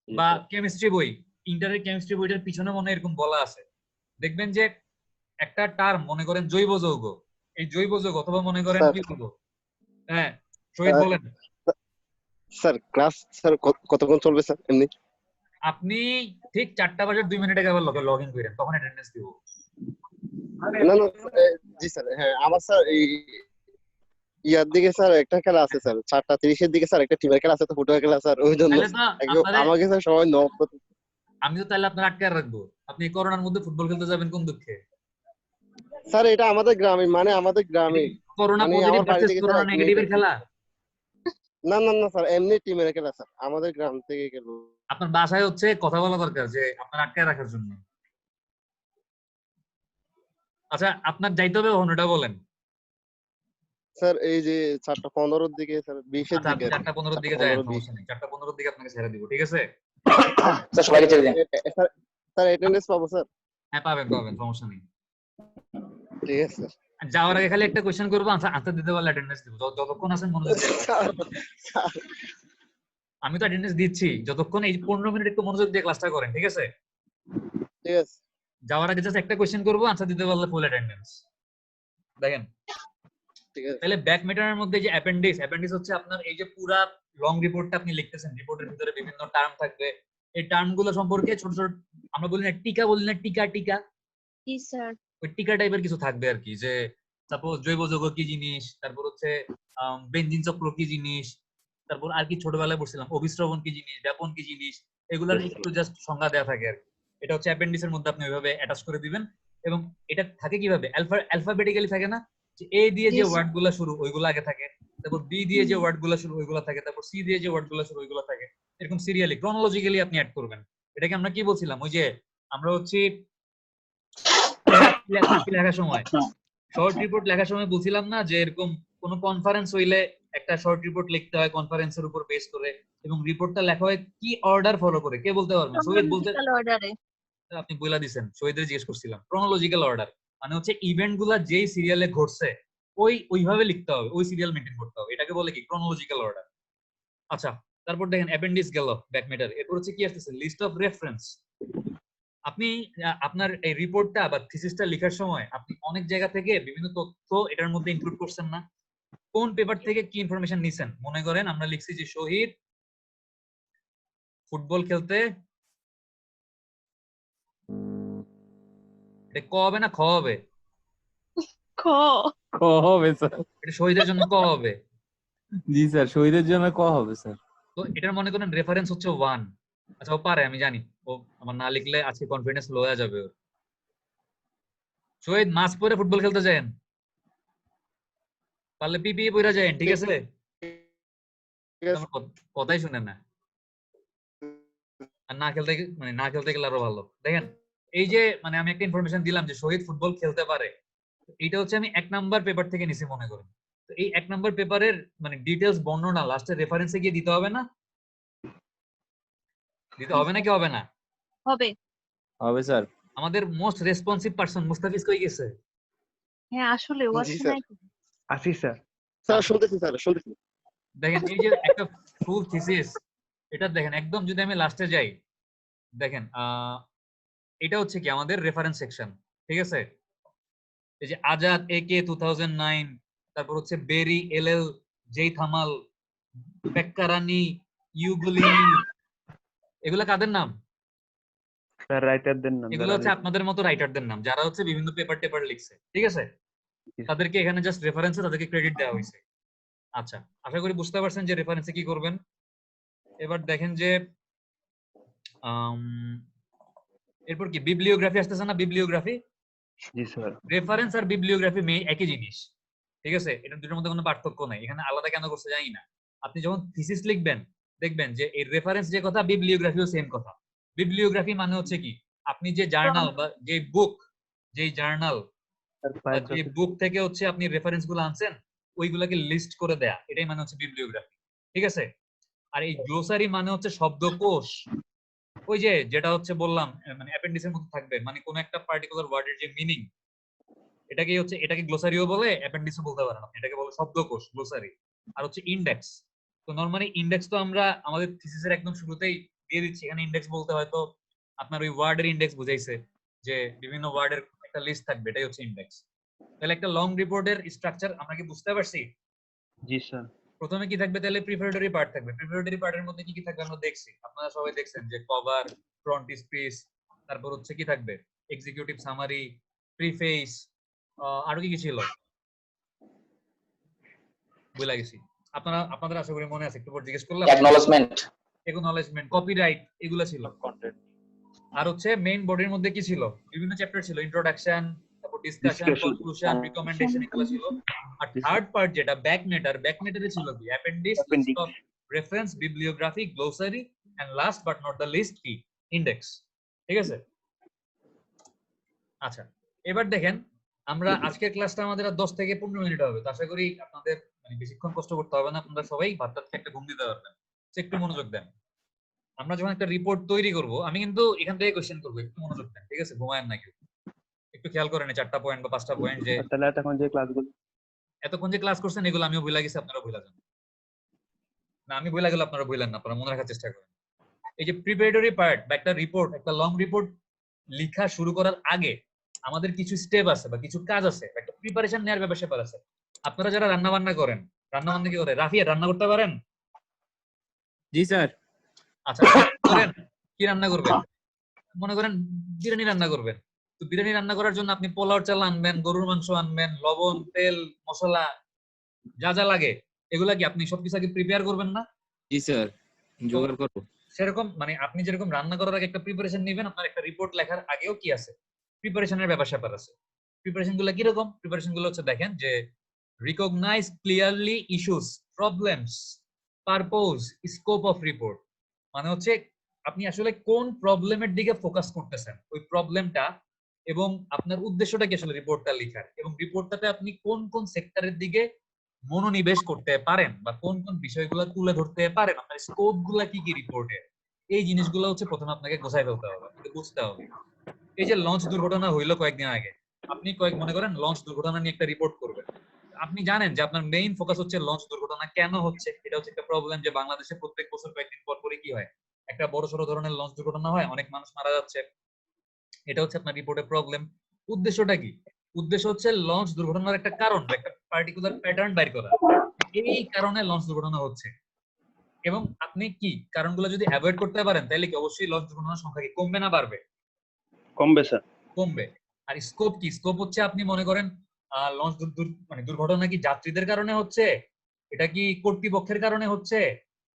বা কেমিস্ট্রি বই, ইন্টারের কেমিস্ট্রি বইটার পিছনে মনে এরকম বলা আছে, দেখবেন যে একটা টার্ম মনে করেন জৈব যৌগ, এই জৈব যৌগ অথবা মনে করেন কি বলবো, হ্যাঁ শহীদ বলেন। স্যার ক্লাস স্যার কতক্ষণ চলবে স্যার এমনি? আপনি ঠিক 4:02 আগে আবার লগ ইন করেন, তখন অ্যাটেন্ডেন্স দিব। না না জি স্যার, হ্যাঁ আমার স্যার এই ইয়ার দিকে স্যার একটা খেলা আছে স্যার, 4:30-এর দিকে স্যার একটা টিমের খেলা আছে, তো ফুটবল খেলা স্যার, ওই জন্য আমাকে স্যার সবাই নক। আমি তো তাহলে আপনার আটকে রাখবো, আপনি করোনার মধ্যে ফুটবল খেলতে যাবেন কোন দুঃখে? স্যার এটা আমাদের গ্রামে, মানে আমাদের গ্রামে করোনা পজিটিভ ভার্সেস করোনা নেগেটিভের খেলা। না না না স্যার, এমনি টিমের খেলা স্যার, আমাদের গ্রাম থেকে গেল। আপনার বাসায় হচ্ছে কথা বলা দরকার যে আপনার আটকে রাখার জন্য। আচ্ছা, আপনার যাইতে হবে ওটা বলেন। স্যার এই যে 4:15-এর দিকে স্যার, 20-এর দিকে 4:15-এর দিকে যায়, সমস্যা নেই, 4:15-এর দিকে আপনাকে ছেড়ে দিব। ঠিক আছে স্যার সবাইকে ছেড়ে দিন। স্যার অ্যাটেন্ডেন্স পাবো স্যার? হ্যাঁ পাবেন পাবেন, সমস্যা নেই। ঠিক আছে স্যার। যাওয়ার আগে খালি একটা কোশ্চেন করবো, আনসার দিতে পারলে অ্যাটেন্ডেন্স দিব। যতক্ষণ আছেন মনোযোগ দিয়ে, আমি তো অ্যাটেন্ডেন্স দিচ্ছি, যতক্ষণ এই 15 মিনিট একটু মনোযোগ দিয়ে ক্লাসটা করেন। ঠিক আছে, ঠিক আছে। যাওয়ার আগে জাস্ট একটা কোশ্চেন করবো, আনসার দিতে পারলে ফুল অ্যাটেন্ডেন্স। দেখেন, ঠিক আছে। তাহলে ব্যাক ম্যাটারের মধ্যে যে অ্যাপেন্ডিক্স হচ্ছে আপনার এই যে পুরা লং রিপোর্টটা আপনি লিখতেছেন, রিপোর্টের ভিতরে বিভিন্ন টার্ম থাকবে, এই টার্ম গুলো সম্পর্কে ছোট ছোট আমরা বলি না টিকা, বলি না টিকা টিকা, জি স্যার। ওই টিকা টাইপের কিছু থাকবে আর কি, যে সাপোজ জৈব যৌগ কি জিনিস, তারপর হচ্ছে বেনজিন চক্র কি জিনিস, তারপর আর কি ছোটবেলায় পড়ছিলাম অভিস্রবণ কি জিনিস, ব্যাপন কি জিনিস, এগুলোর একটু জাস্ট সংজ্ঞা দেওয়া থাকে আর কি। এটা হচ্ছে অ্যাপেন্ডিক্সের মধ্যে আপনি ওইভাবে অ্যাটাচ করে দিবেন। এবং এটা থাকে কিভাবে, অ্যালফাবেটিক্যালি থাকে না, যে এ দিয়ে যে ওয়ার্ড গুলা শুরু ওইগুলো আগে থাকে, তারপর বি দিয়ে যে ওয়ার্ড গুলা শুরু ওইগুলো থাকে, তারপর সি দিয়ে যে ওয়ার্ড গুলা শুরু ওইগুলো থাকে, এরকম সিরিয়ালি ক্রোনোলজিক্যালি আপনি অ্যাড করবেন। এটাকে আমরা কি বলছিলাম, ওই যে আমরা হচ্ছে লেখার সময়, শর্ট রিপোর্ট লেখার সময় বলছিলাম না যে এরকম কোন কনফারেন্স হইলে একটা শর্ট রিপোর্ট লিখতে হয় কনফারেন্সের উপর বেস করে, এবং রিপোর্টটা লেখা হয় কি অর্ডার ফলো করে, কে বলতে পারবেন? শহীদ বলতে, অর্ডারে। আপনি বলে দিবেন, শহীদের জিজ্ঞেস করছিলাম। ক্রোনোলজিক্যাল অর্ডার মানে হচ্ছে ইভেন্ট গুলা যেই সিরিয়ালে ঘটছে ওইভাবে লিখতে হবে, ওই সিরিয়াল মেইনটেইন করতে হবে, এটাকে বলে কি ক্রোনোলজিক্যাল অর্ডার। আচ্ছা, তারপর দেখেন অ্যাপেন্ডিক্স গেল, ব্যাক ম্যাটার, এরপর হচ্ছে কি আসতেছে, লিস্ট অফ রেফারেন্স। আপনি আপনার এই রিপোর্টটা বা থিসিসটা লেখার সময় আপনি অনেক জায়গা থেকে বিভিন্ন তথ্য এটার মধ্যে ইনক্লুড করছেন না, কোন পেপার থেকে কি ইনফরমেশন নিছেন। মনে করেন আমরা লিখছি যে শহীদ ফুটবল খেলতে, এটা ক হবে না খ হবে? খ হবে স্যার। এটা শহীদের জন্য ক হবে। জি স্যার, শহীদের জন্য ক হবে স্যার। তো এটার মনে করেন রেফারেন্স হচ্ছে 1। আচ্ছা, ও পারে, আমি জানি, ও আমার না লিখলে আজকে কনফিডেন্স লো হয়ে যাবে ওর। শহীদ মাস্ক পরে ফুটবল খেলতে যান, পারলে পিপিই পইরা যায়, ঠিক আছে? ঠিক আছে। আমার কথাই শুনেন না, আর না খেলতে মানে না খেলতে গেলে আরো ভালো। দেখেন এই যে মানে আমি একটা ইনফরমেশন দিলাম যে শহীদ ফুটবল খেলতে পারে, এটা হচ্ছে আমি 1 নাম্বার পেপার থেকে নিছি মনে করেন। তো এই 1 নাম্বার পেপারের মানে ডিটেইলস বর্ণনা লাস্টের রেফারেন্সে গিয়ে দিতে হবে না? দিতে হবে নাকি হবে না? হবে। হবে স্যার। আমাদের মোস্ট রেসপন্সিভ পারসন মুস্তাফিজ কই গেছে? হ্যাঁ আসলে ও জি, আসে স্যার। নাই তো। আসি স্যার। স্যার শুনতেছি স্যার, শুনতেছি। দেখেন এই যে একটা ফুল থিসিস, এটা দেখেন একদম যদি আমি লাস্টে যাই, দেখেন এটা হচ্ছে কি আমাদের রেফারেন্স সেকশন, ঠিক আছে? এই যে আজাদ একে 2009, তারপর হচ্ছে বেরি এলএল জেই থামাল, পেক্কারানি, ইউগুলিনি, এগুলো কাদের নাম? স্যার রাইটারদের নাম এগুলো যারা হচ্ছে আপনাদের মতো রাইটারদের নাম, যারা হচ্ছে বিভিন্ন পেপার টেপার লিখছে, ঠিক আছে? তাদেরকে এখানে জাস্ট রেফারেন্সে তাদেরকে ক্রেডিট দেওয়া হয়েছে। আচ্ছা, আশা করি বুঝতে পারছেন যে রেফারেন্সে কি করবেন। এবার দেখেন যে এরপর কি বিবলিওগ্রাফি আসতেছে না? বিবলিওগ্রাফি, জি স্যার। রেফারেন্স আর বিবলিওগ্রাফি একই জিনিস, ঠিক আছে? এটা দুটোর মধ্যে কোনো পার্থক্য নাই, এখানে আলাদা কেন করছে জানি না। আপনি যখন থিসিস লিখবেন দেখবেন যে এই রেফারেন্স যে কথা, বিবলিওগ্রাফিও সেম কথা। বিবলিওগ্রাফি মানে হচ্ছে কি আপনি যে জার্নাল বা যে বুক, যেই জার্নাল বা যে বুক থেকে হচ্ছে আপনি রেফারেন্স গুলো আনছেন ওইগুলাকে লিস্ট করে দেয়া, এটাই মানে হচ্ছে বিবলিওগ্রাফি, ঠিক আছে? আর এই গ্লোসারি মানে হচ্ছে শব্দকোষ, ওই যে যেটা হচ্ছে বললাম মানে অ্যাপেন্ডিক্সের মধ্যে থাকবে, মানে কোন একটা পার্টিকুলার ওয়ার্ডের যে মিনিং, এটাকে গ্লোসারিও বলে, অ্যাপেন্ডিক্সও বলতে পারেন আপনি, এটাকে বলে শব্দকোষ, গ্লোসারি। আর হচ্ছে ইন্ডেক্স। তো নরমালি ইন্ডেক্স তো আমরা আমাদের থিসিসের একদম শুরুতেই দিয়ে দিচ্ছি, এখানে ইন্ডেক্স বলতে হয়তো আপনার ওই ওয়ার্ডের ইন্ডেক্স বুঝাইছে, যে বিভিন্ন ওয়ার্ডের একটা লিস্ট থাকবে, এটাই হচ্ছে ইন্ডেক্স। তাহলে একটা লং রিপোর্টের স্ট্রাকচার আমরা কি বুঝতে পারছি? জি স্যার। প্রথমে কি থাকবে? তাহলে প্রিপারেটরি পার্ট থাকবে। প্রিপারেটরি পার্টের মধ্যে কি কি থাকবে আমরা দেখছি, আপনারা সবাই দেখছেন যে কভার, ফ্রন্টিসপিস, তারপর হচ্ছে কি থাকবে এক্সিকিউটিভ সামারি, প্রিফেস, আরো কি কি ছিল ভুলে গেছি। আপনাদের আশা করি মনে আছে, একটু পর জিজ্ঞেস করলাম। অ্যাকনলেজমেন্ট, কপিরাইট, এগুলো ছিল। আর হচ্ছে মেইন বডির মধ্যে কি ছিল? বিভিন্ন চ্যাপ্টার ছিল, ইন্ট্রোডাকশন, তারপর ডিসকাশন, কনক্লুশন, রিকমেন্ডেশন, এগুলো ছিল। আর থার্ড পার্ট যেটা ব্যাক ম্যাটারে ছিল কি? Appendix, list of reference, bibliography, glossary, and last but not the list কি? ইন্ডেক্স, ঠিক আছে? আচ্ছা, এবার দেখেন আমরা আজকের ক্লাসটা আমাদের আর 10 থেকে 15 মিনিট হবে, তো আশা করি আপনাদের মানে বেশিক্ষণ কষ্ট করতে হবে না, আপনারা সবাই ভাতটা থেকে একটা ঘুম দিতে পারবেন। একটু মনোযোগ দেন। আমরা যখন একটা রিপোর্ট তৈরি করব, আমি কিন্তু এখান থেকে কোশ্চেন করব, একটু মনোযোগ দেন, ঠিক আছে? ঘুমায়েন না কেউ, একটু খেয়াল করেন 4টা পয়েন্ট বা 5টা পয়েন্ট, যে তাহলে এতক্ষণ যে ক্লাস করছেন এগুলো আমিও ভুলে গেছি, আপনারা ভুলে যান না, আমি ভুলে গেলে আপনারা ভুলেন না, আপনারা মনে রাখার চেষ্টা করেন। এই যে প্রিপারেটরি পার্ট বা একটা রিপোর্ট, একটা লং রিপোর্ট লেখা শুরু করার আগে আমাদের কিছু স্টেপ আছে বা কিছু কাজ আছে, একটা প্রিপারেশন নেওয়ার ব্যাপার আছে। আপনারা যারা রান্না বান্না করেন, রান্না বান্না কি করে? রাফিয়া, রান্না করতে পারেন? জি স্যার। আচ্ছা, করেন কি রান্না করবেন? মনে করেন বিরিয়ানি রান্না করবেন, তো বিরিয়ানি রান্না করার জন্য আপনি পোলাও চাল আনবেন, গরুর মাংস আনবেন, লবণ, তেল, মশলা, যা যা লাগে এগুলা কি আপনি সবকিছু আগে প্রিপেয়ার করবেন না? জি স্যার, জোগাড় করব। সেরকম মানে আপনি যেরকম রান্না করার আগে একটা প্রিপারেশন নেবেন, আপনার একটা রিপোর্ট লেখার আগেও কি আছে? প্রিপারেশনের ব্যাপার আছে। প্রিপারেশন গুলো কিরকম? প্রিপারেশন গুলো হচ্ছে দেখেন যে recognise clearly issues, problems, purpose, scope of report. মানে হচ্ছে আপনি আসলে কোন প্রবলেমের দিকে ফোকাস করতেছেন, ওই প্রবলেমটা, এবং আপনার উদ্দেশ্যটা কি আসলে রিপোর্টটা লেখার, এবং রিপোর্টটাতে আপনি কোন কোন সেক্টরের দিকে মনোনিবেশ করতে পারেন বা কোন কোন বিষয়গুলো তুলে ধরতে পারেন, আপনার স্কোপ গুলা কি কি রিপোর্টে, এই জিনিসগুলো হচ্ছে প্রথমে আপনাকে গোছাই ফেলতে হবে, আপনাকে বুঝতে হবে। এই যে লঞ্চ দুর্ঘটনা হইলো কয়েকদিন আগে, আপনি মনে করেন লঞ্চ দুর্ঘটনা নিয়ে একটা রিপোর্ট করবেন, আপনি জানেন যে আপনার মেইন ফোকাস হচ্ছে লঞ্চ দুর্ঘটনা কেন হচ্ছে। এটা হচ্ছে একটা প্রবলেম যে বাংলাদেশে প্রত্যেক বছর কয়েকদিন পর পরে কি হয়, একটা বড়সড় ধরনের লঞ্চ দুর্ঘটনা হয়, অনেক মানুষ মারা যাচ্ছে, এটা হচ্ছে আপনার রিপোর্টের প্রবলেম। উদ্দেশ্যটা কি? উদ্দেশ্য হচ্ছে লঞ্চ দুর্ঘটনার একটা কারণ, একটা পার্টিকুলার প্যাটার্ন বের করা, এই কারণে লঞ্চ দুর্ঘটনা হচ্ছে, এবং আপনি কি কারণগুলো যদি অ্যাভয়েড করতে পারেন তাহলে কি অবশ্যই লঞ্চ দুর্ঘটনার সংখ্যা কি কমবে না বাড়বে? কমবে স্যার। কমবে। আর স্কোপ কি? স্কোপ হচ্ছে আপনি মনে করেন লঞ্চ মানে দুর্ঘটনা কি যাত্রীদের কারণে হচ্ছে, এটা কি কর্তৃপক্ষের কারণে হচ্ছে,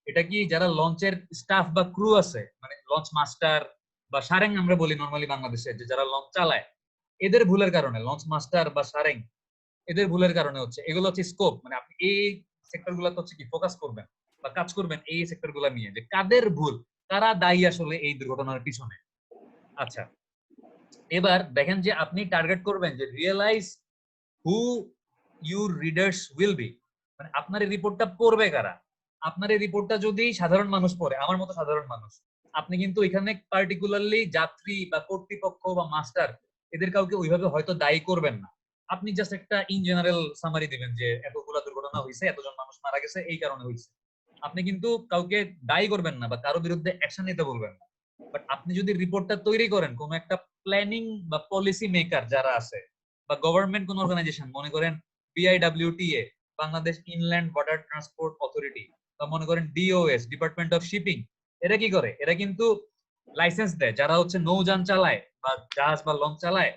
এটা কি যারা লঞ্চের স্টাফ বা ক্রু আছে, মানে লঞ্চ মাস্টার বা সারেং আমরা বলি নরমালি বাংলাদেশে, যে যারা লঞ্চ চালায়, এদের ভুলের কারণে, লঞ্চ মাস্টার বা সারেং এদের ভুলের কারণে হচ্ছে। এগুলো হচ্ছে স্কোপ, মানে আপনি এই সেক্টর গুলাতে হচ্ছে কি ফোকাস করবেন বা কাজ করবেন এই সেক্টর গুলা নিয়ে, যে কাদের ভুল, কারা দায়ী আসলে এই দুর্ঘটনার পিছনে। আচ্ছা, এবার দেখেন যে আপনি টার্গেট করবেন যে realise who your readers will be, মানে আপনার এই রিপোর্টটা পড়বে কারা। আপনার এই রিপোর্টটা যদি সাধারণ মানুষ পড়ে, আমার মতো সাধারণ মানুষ, আপনি কিন্তু এখানে পার্টিকুলারলি যাত্রী বা কর্তৃপক্ষ বা মাস্টার এদের কাউকে ওইভাবে হয়তো দায়ী করবেন না। আপনি জাস্ট একটা ইন জেনারেল সামারি দিবেন যে এতগুলা দুর্ঘটনা হয়েছে, এতজন মানুষ মারা গেছে এই কারণে হয়েছে। আপনি কিন্তু কাউকে দায়ী করবেন না বা কারো বিরুদ্ধে অ্যাকশন নিতে বলবেন না। বাট আপনি যদি রিপোর্টটা তৈরি করেন, কোন একটা প্ল্যানিং বা পলিসি মেকার যারা আছে বা গভর্নমেন্ট কোন অর্গানাইজেশন, মনে করেন BIWTA, Bangladesh inland water transport authority, বা মনে করেন DOS, ডিপার্টমেন্ট অফ শিপিং, এরা কি করে? এরা কিন্তু লাইসেন্স দেয় যারা হচ্ছে নৌযান চালায় বা জাহাজ বা লঞ্চ চালায়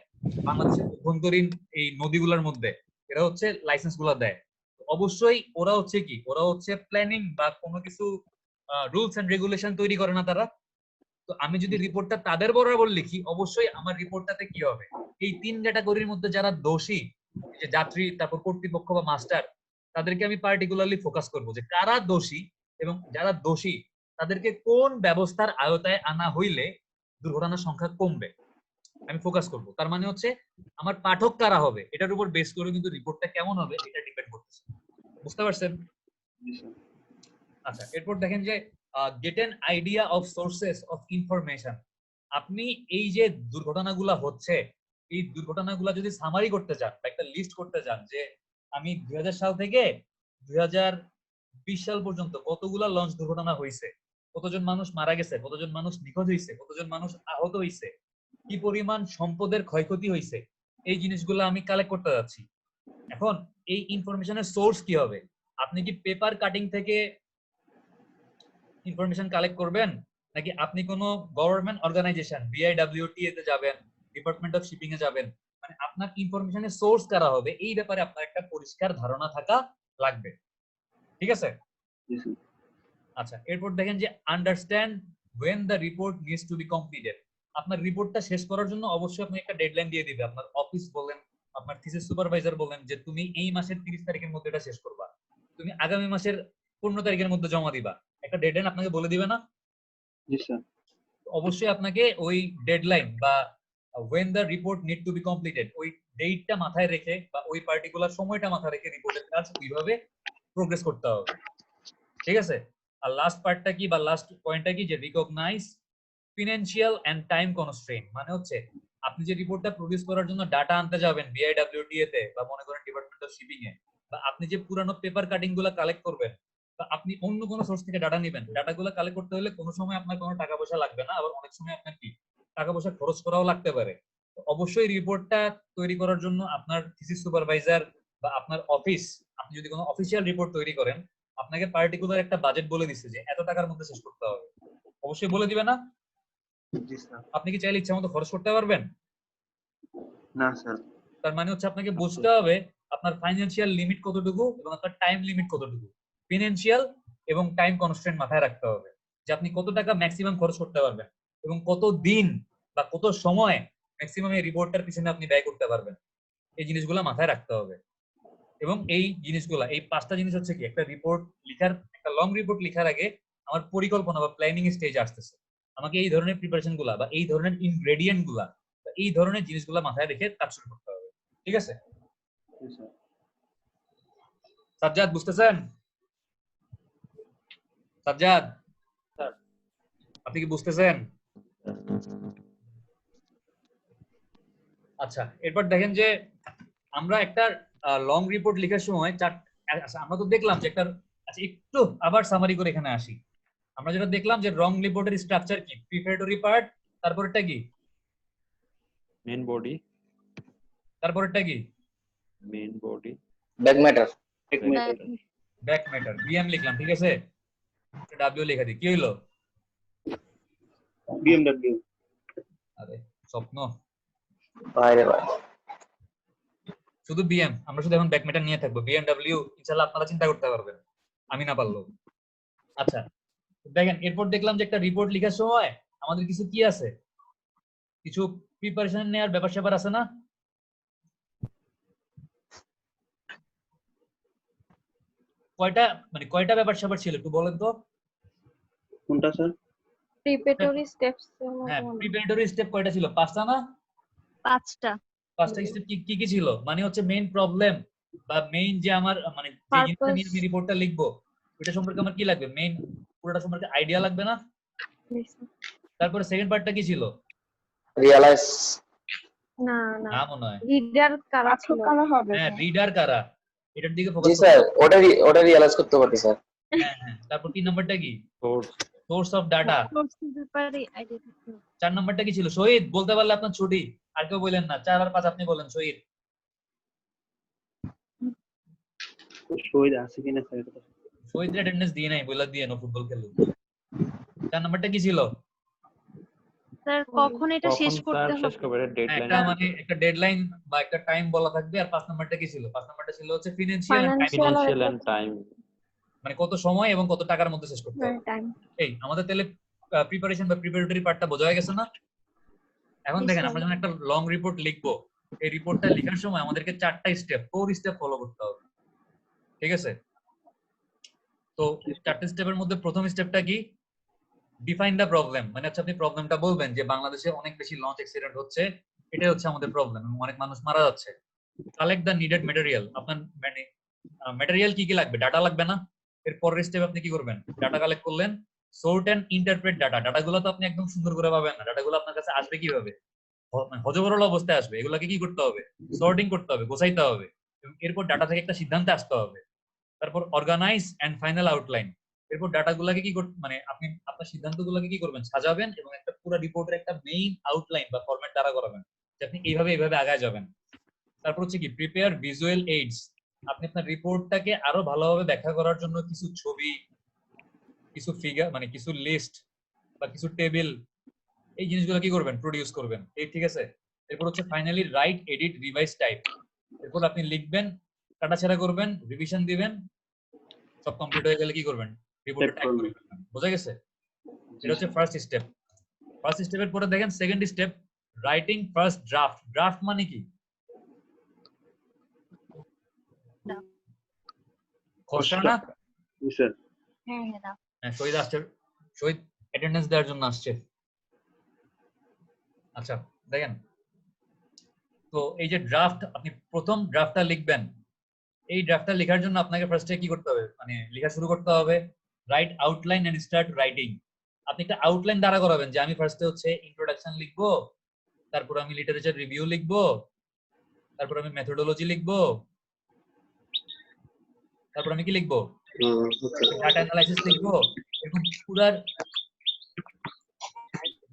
বাংলাদেশের অভ্যন্তরীণ এই নদীগুলোর মধ্যে, এরা হচ্ছে লাইসেন্স গুলা দেয়। অবশ্যই ওরা হচ্ছে কি, ওরা হচ্ছে প্ল্যানিং বা কোনো কিছু রুলস এন্ড রেগুলেশন তৈরি করে না তারা। তো আমি যদি রিপোর্টটা তাদের বরাবর লিখি, অবশ্যই আমার রিপোর্টটাতে কি হবে, এই 3 ক্যাটাগরির মধ্যে যারা দোষী, যে যাত্রী, তারপর কর্তৃপক্ষ বা মাস্টার, তাদেরকে আমি পার্টিকুলারলি ফোকাস করব যে কারা দোষী, এবং যারা দোষী তাদেরকে কোন ব্যবস্থার আওতায় আনা হইলে দুর্ঘটনার সংখ্যা কমবে, আমি ফোকাস করব। তার মানে হচ্ছে আমার পাঠক কারা হবে এটার উপর বেস করে কিন্তু রিপোর্টটা কেমন হবে এটা ডিপেন্ড করতেছে। বুঝতে পারছেন? আচ্ছা, এরপর দেখেন যে get an idea of sources of information. আপনি এই যে দুর্ঘটনাগুলা হচ্ছে, এই দুর্ঘটনাগুলা যদি সামারি করতে চান বা একটা লিস্ট করতে চান যে আমি 2000 সাল থেকে 2020 সাল পর্যন্ত কতগুলা লঞ্চ দুর্ঘটনা হয়েছে, কতজন মানুষ মারা গেছে, কতজন মানুষ নিখোঁজ হয়েছে, কতজন মানুষ আহত হয়েছে, কি পরিমাণ সম্পদের ক্ষয়ক্ষতি হয়েছে, এই জিনিসগুলো আমি কালেক্ট করতে যাচ্ছি। এখন এই ইনফরমেশনের সোর্স কি হবে? আপনি কি পেপার কাটিং থেকে ইনফরমেশন কালেক্ট করবেন, নাকি আপনি কোনো গভর্নমেন্ট অর্গানাইজেশন BIWTA তে যাবেন, ডিপার্টমেন্ট অফ শিপিং এ যাবেন? মানে আপনার ইনফরমেশনের সোর্স কারা হবে এই ব্যাপারে আপনার একটা পরিষ্কার ধারণা থাকা লাগবে। ঠিক আছে? আচ্ছা, এরপর দেখেন যে understand when the report needs to be completed। আপনার রিপোর্টটা শেষ করার জন্য অবশ্যই আপনি একটা ডেডলাইন দিয়ে দিবে। আপনার অফিস বলেন, আপনার থিসিস সুপারভাইজার বলেন যে তুমি এই মাসের 30 তারিখের মধ্যে এটা শেষ করবা, তুমি আগামী মাসের 15 তারিখের মধ্যে জমা দিবা, একটা ডেডলাইন আপনাকে বলে দিবে না? জি স্যার। অবশ্যই আপনাকে ওই ডেডলাইন বা when the report need to be completed ওই ডেটটা মাথায় রেখে বা ওই পার্টিকুলার সময়টা মাথায় রেখে রিপোর্টের কাজ ওইভাবে প্রোগ্রেস করতে হবে। ঠিক আছে? আর লাস্ট পার্টটা কি বা লাস্ট পয়েন্টটা কি, যে recognise financial and time constraint. মানে হচ্ছে আপনি যে রিপোর্টটা প্রডিউস করার জন্য ডাটা আনতে যাবেন BIWTA তে বা মনে করেন ডিপার্টমেন্ট অফ শিপিং এ, বা আপনি যে পুরানো পেপার কাটিং গুলো কালেক্ট করবেন বা আপনি অন্য কোনো সোর্স থেকে ডাটা নেবেন, ডাটাগুলো কালেক্ট করতে হলে কোনো সময় আপনার কোনো টাকা পয়সা লাগবে না, আবার অনেক সময় আপনার কি টাকা পয়সা খরচ করাও লাগতে পারে। তো অবশ্যই রিপোর্টটা তৈরি করার জন্য আপনার থিসিস সুপারভাইজার বা আপনার অফিস, আপনি যদি কোনো অফিসিয়াল রিপোর্ট তৈরি করেন, আপনাকে পার্টিকুলার একটা বাজেট বলে দিচ্ছে যে এত টাকার মধ্যে শেষ করতে হবে, অবশ্যই বলে দিবে না? জি স্যার। আপনি কি চাইলে ইচ্ছা মতো খরচ করতে পারবেন? না স্যার। তার মানে হচ্ছে আপনাকে বুঝতে হবে আপনার ফাইন্যান্সিয়াল লিমিট কতটুকু এবং আপনার টাইম লিমিট কতটুকু। ফিনান্সিয়াল এবং টাইম কনস্ট্রেন্ট মাথায় রাখতে হবে যে আপনি কত টাকা ম্যাক্সিমাম খরচ করতে পারবেন এবং কত দিন বা কত সময় ম্যাক্সিমাম এই রিপোর্টটার পিছনে আপনি ব্যয় করতে পারবেন। এই জিনিসগুলো মাথায় রাখতে হবে। এবং এই জিনিসগুলা, এই 5টা জিনিস হচ্ছে কি, একটা রিপোর্ট লিখার, একটা লং রিপোর্ট লিখার আগে আমার পরিকল্পনা বা প্ল্যানিং স্টেজ আসতেছে। আমাকে এই ধরনের প্রিপারেশন গুলা বা এই ধরনের ইনগ্রেডিয়েন্ট গুলা বা এই ধরনের জিনিসগুলা মাথায় রেখে কাজ শুরু করতে হবে। ঠিক আছে? সাজ্জাদ বুঝতেছেন? সাজ্জাদ আপনি কি বুঝতেছেন? আচ্ছা, এরপর দেখেন যে আমরা একটা লং রিপোর্ট লেখার সময় আমরা তো দেখলাম যে একটা, আচ্ছা একটু আবার সামারি করে এখানে আসি। আমরা যেটা দেখলাম যে লং রিপোর্টের স্ট্রাকচার কি, প্রিপারেটরি পার্ট, তারপরটা কি, মেইন বডি, তারপরটা কি, main body, back matter. Back matter, BM লিখলাম। ঠিক আছে, ডাব্লিউ লেখা দিই, কি হইলো? বিএমডব্লিউ। আরে স্বপ্ন, বাইরে ভাই। শুধু বিএম, আমরা শুধু এখন ব্যাক ম্যাটার নিয়ে থাকবো। বিএমডব্লিউ ইনশাআল্লাহ আপনারা চিন্তা করতে পারবেন, আমি না পারলেও। আচ্ছা দেখেন, এরপর দেখলাম যে একটা রিপোর্ট লেখার সময় আমাদের কিছু কি আছে, কিছু প্রিপারেশন নেওয়ার ব্যাপার স্যাপার আছে না? কয়টা ব্যাপার স্যাপার ছিল একটু বলেন তো? কোনটা স্যার? প্রিপারেটরি স্টেপস হ্যাঁ, প্রিপারেটরি স্টেপ কয়টা ছিল? 5টা না? 5টা। 5টা স্টেপ কি কি ছিল? মানে হচ্ছে মেইন প্রবলেম বা মেইন যে আমার মানে যে জিনিসটা নিয়ে আমি রিপোর্টটা লিখবো ওটা সম্পর্কে আমার কি লাগবে? মেইন পুরোটা সম্পর্কে আইডিয়া লাগবে না? তারপরে সেকেন্ড পার্টটা কি ছিল? রিয়ালাইজ। না না না মনে হয়। রিডার কারা ছিল হ্যাঁ, রিডার কারা, এটার দিকে জি ফোকাস স্যার, করতে হবে। ওটা রিয়ালাইজ করতে পারি স্যার। হ্যাঁ। তারপর 3 নাম্বারটা কি? সোর্স। Source of data. সোর্সের ব্যাপারে আইডিয়া থাকতে হবে। 4 নাম্বারটা কি ছিল? শহীদ বলতে পারলে আপনার ছুটি, আর কেউ বলেন না। 4 আর 5 আপনি বলেন শহীদ। শহীদ আছে কিনা স্যার এটা? শহীদের অ্যাটেন্ডেন্স দিয়ে নাই, বইলা দিয়ে নো ফুটবল খেলুক। 4 নাম্বারটা কি ছিল? স্যার কখন এটা শেষ করতে শেষ হবে? করবে ডেডলাইন। একটা মানে একটা ডেডলাইন বা একটা টাইম বলা থাকবে। আর 5 নাম্বারটা কি ছিল? 5 নাম্বারটা ছিল হচ্ছে ফিনান্সিয়াল ফিনান্সিয়াল এন্ড টাইম। মানে কত সময় এবং কত টাকার মধ্যে শেষ করতে হবে। টাইম। এই আমাদের তাহলে প্রিপারেশন বা প্রিপারেটরি পার্টটা বোঝা হয়ে গেছে না? এখন দেখেন আমরা যখন একটা লং রিপোর্ট লিখবো, এই রিপোর্টটা লেখার সময় আমাদেরকে 4টা স্টেপ 4 স্টেপ ফলো করতে হবে, ঠিক আছে? তো 4টে স্টেপের মধ্যে প্রথম স্টেপটা কি? ডিফাইন দা প্রবলেম। মানে হচ্ছে আপনি প্রবলেমটা বলবেন যে বাংলাদেশে অনেক বেশি লঞ্চ অ্যাক্সিডেন্ট হচ্ছে, এটাই হচ্ছে আমাদের প্রবলেম এবং অনেক মানুষ মারা যাচ্ছে। কালেক্ট দা নিডেড ম্যাটেরিয়াল। আপনার মানে ম্যাটেরিয়াল কি কি লাগবে? ডাটা লাগবে না? এর পরের স্টেপ আপনি কি করবেন? ডাটা কালেক্ট করলেন, সর্ট এন্ড ইন্টারপ্রেট ডাটা। ডাটাগুলো তো আপনি একদম সুন্দর করে পাবেন না, ডাটাগুলো আপনার কাছে আসবে কিভাবে? হজবরল অবস্থায় আসবে। এগুলোকে কি করতে হবে? সর্টিং করতে হবে, গোছাইতে হবে এবং এরপর ডাটা থেকে একটা সিদ্ধান্তে আসতে হবে। তারপর অর্গানাইজ এন্ড ফাইনাল আউটলাইন। এরপর ডাটাগুলোকে কি করতে মানে আপনি আপনার সিদ্ধান্তগুলোকে কি করবেন? সাজাবেন এবং একটা পুরো রিপোর্টের একটা মেইন আউটলাইন বা ফরম্যাট দ্বারা করাবেন যে আপনি এইভাবে আগায় যাবেন। তারপর হচ্ছে কি? Prepare visual AIDS. আপনি আপনার রিপোর্টটাকে আরো ভালোভাবে ব্যাখ্যা করার জন্য কিছু ছবি, কিছু ফিগার মানে কিছু লিস্ট বা কিছু টেবিল, এই জিনিসগুলো কি করবেন? প্রোডিউস করবেন। এই ঠিক আছে। এরপর হচ্ছে finally right, edit, revise, type. এরপর আপনি লিখবেন, কাটাছেঁড়া করবেন, রিভিশন দিবেন, সব কমপ্লিট হয়ে গেলে কি করবেন? রিপোর্টে টাইপ করে ফেলবেন। বোঝা গেছে? এটা হচ্ছে ফার্স্ট স্টেপ। ফার্স্ট স্টেপের পরে দেখেন second step, writing first draft. Draft মানে কি? খসড়া না? জি স্যার। হ্যাঁ না। হ্যাঁ, শহীদ আসছে, শহীদ অ্যাটেন্ডেন্স দেওয়ার জন্য আসছে। আচ্ছা দেখেন, তো এই যে ড্রাফট, আপনি প্রথম ড্রাফটটা লিখবেন। এই ড্রাফটটা লেখার জন্য আপনাকে ফার্স্টে কি করতে হবে? মানে লেখা শুরু করতে হবে। Write outline and start writing. আপনি একটা আউটলাইন দ্বারা করাবেন যে আমি ফার্স্টে হচ্ছে ইন্ট্রোডাকশন লিখবো, তারপর আমি লিটারেচার রিভিউ লিখবো, তারপর আমি মেথোডোলজি লিখবো, তারপর আমি কি লিখবো? ডাটা অ্যানালাইসিস লিখবো। এরকম পুরো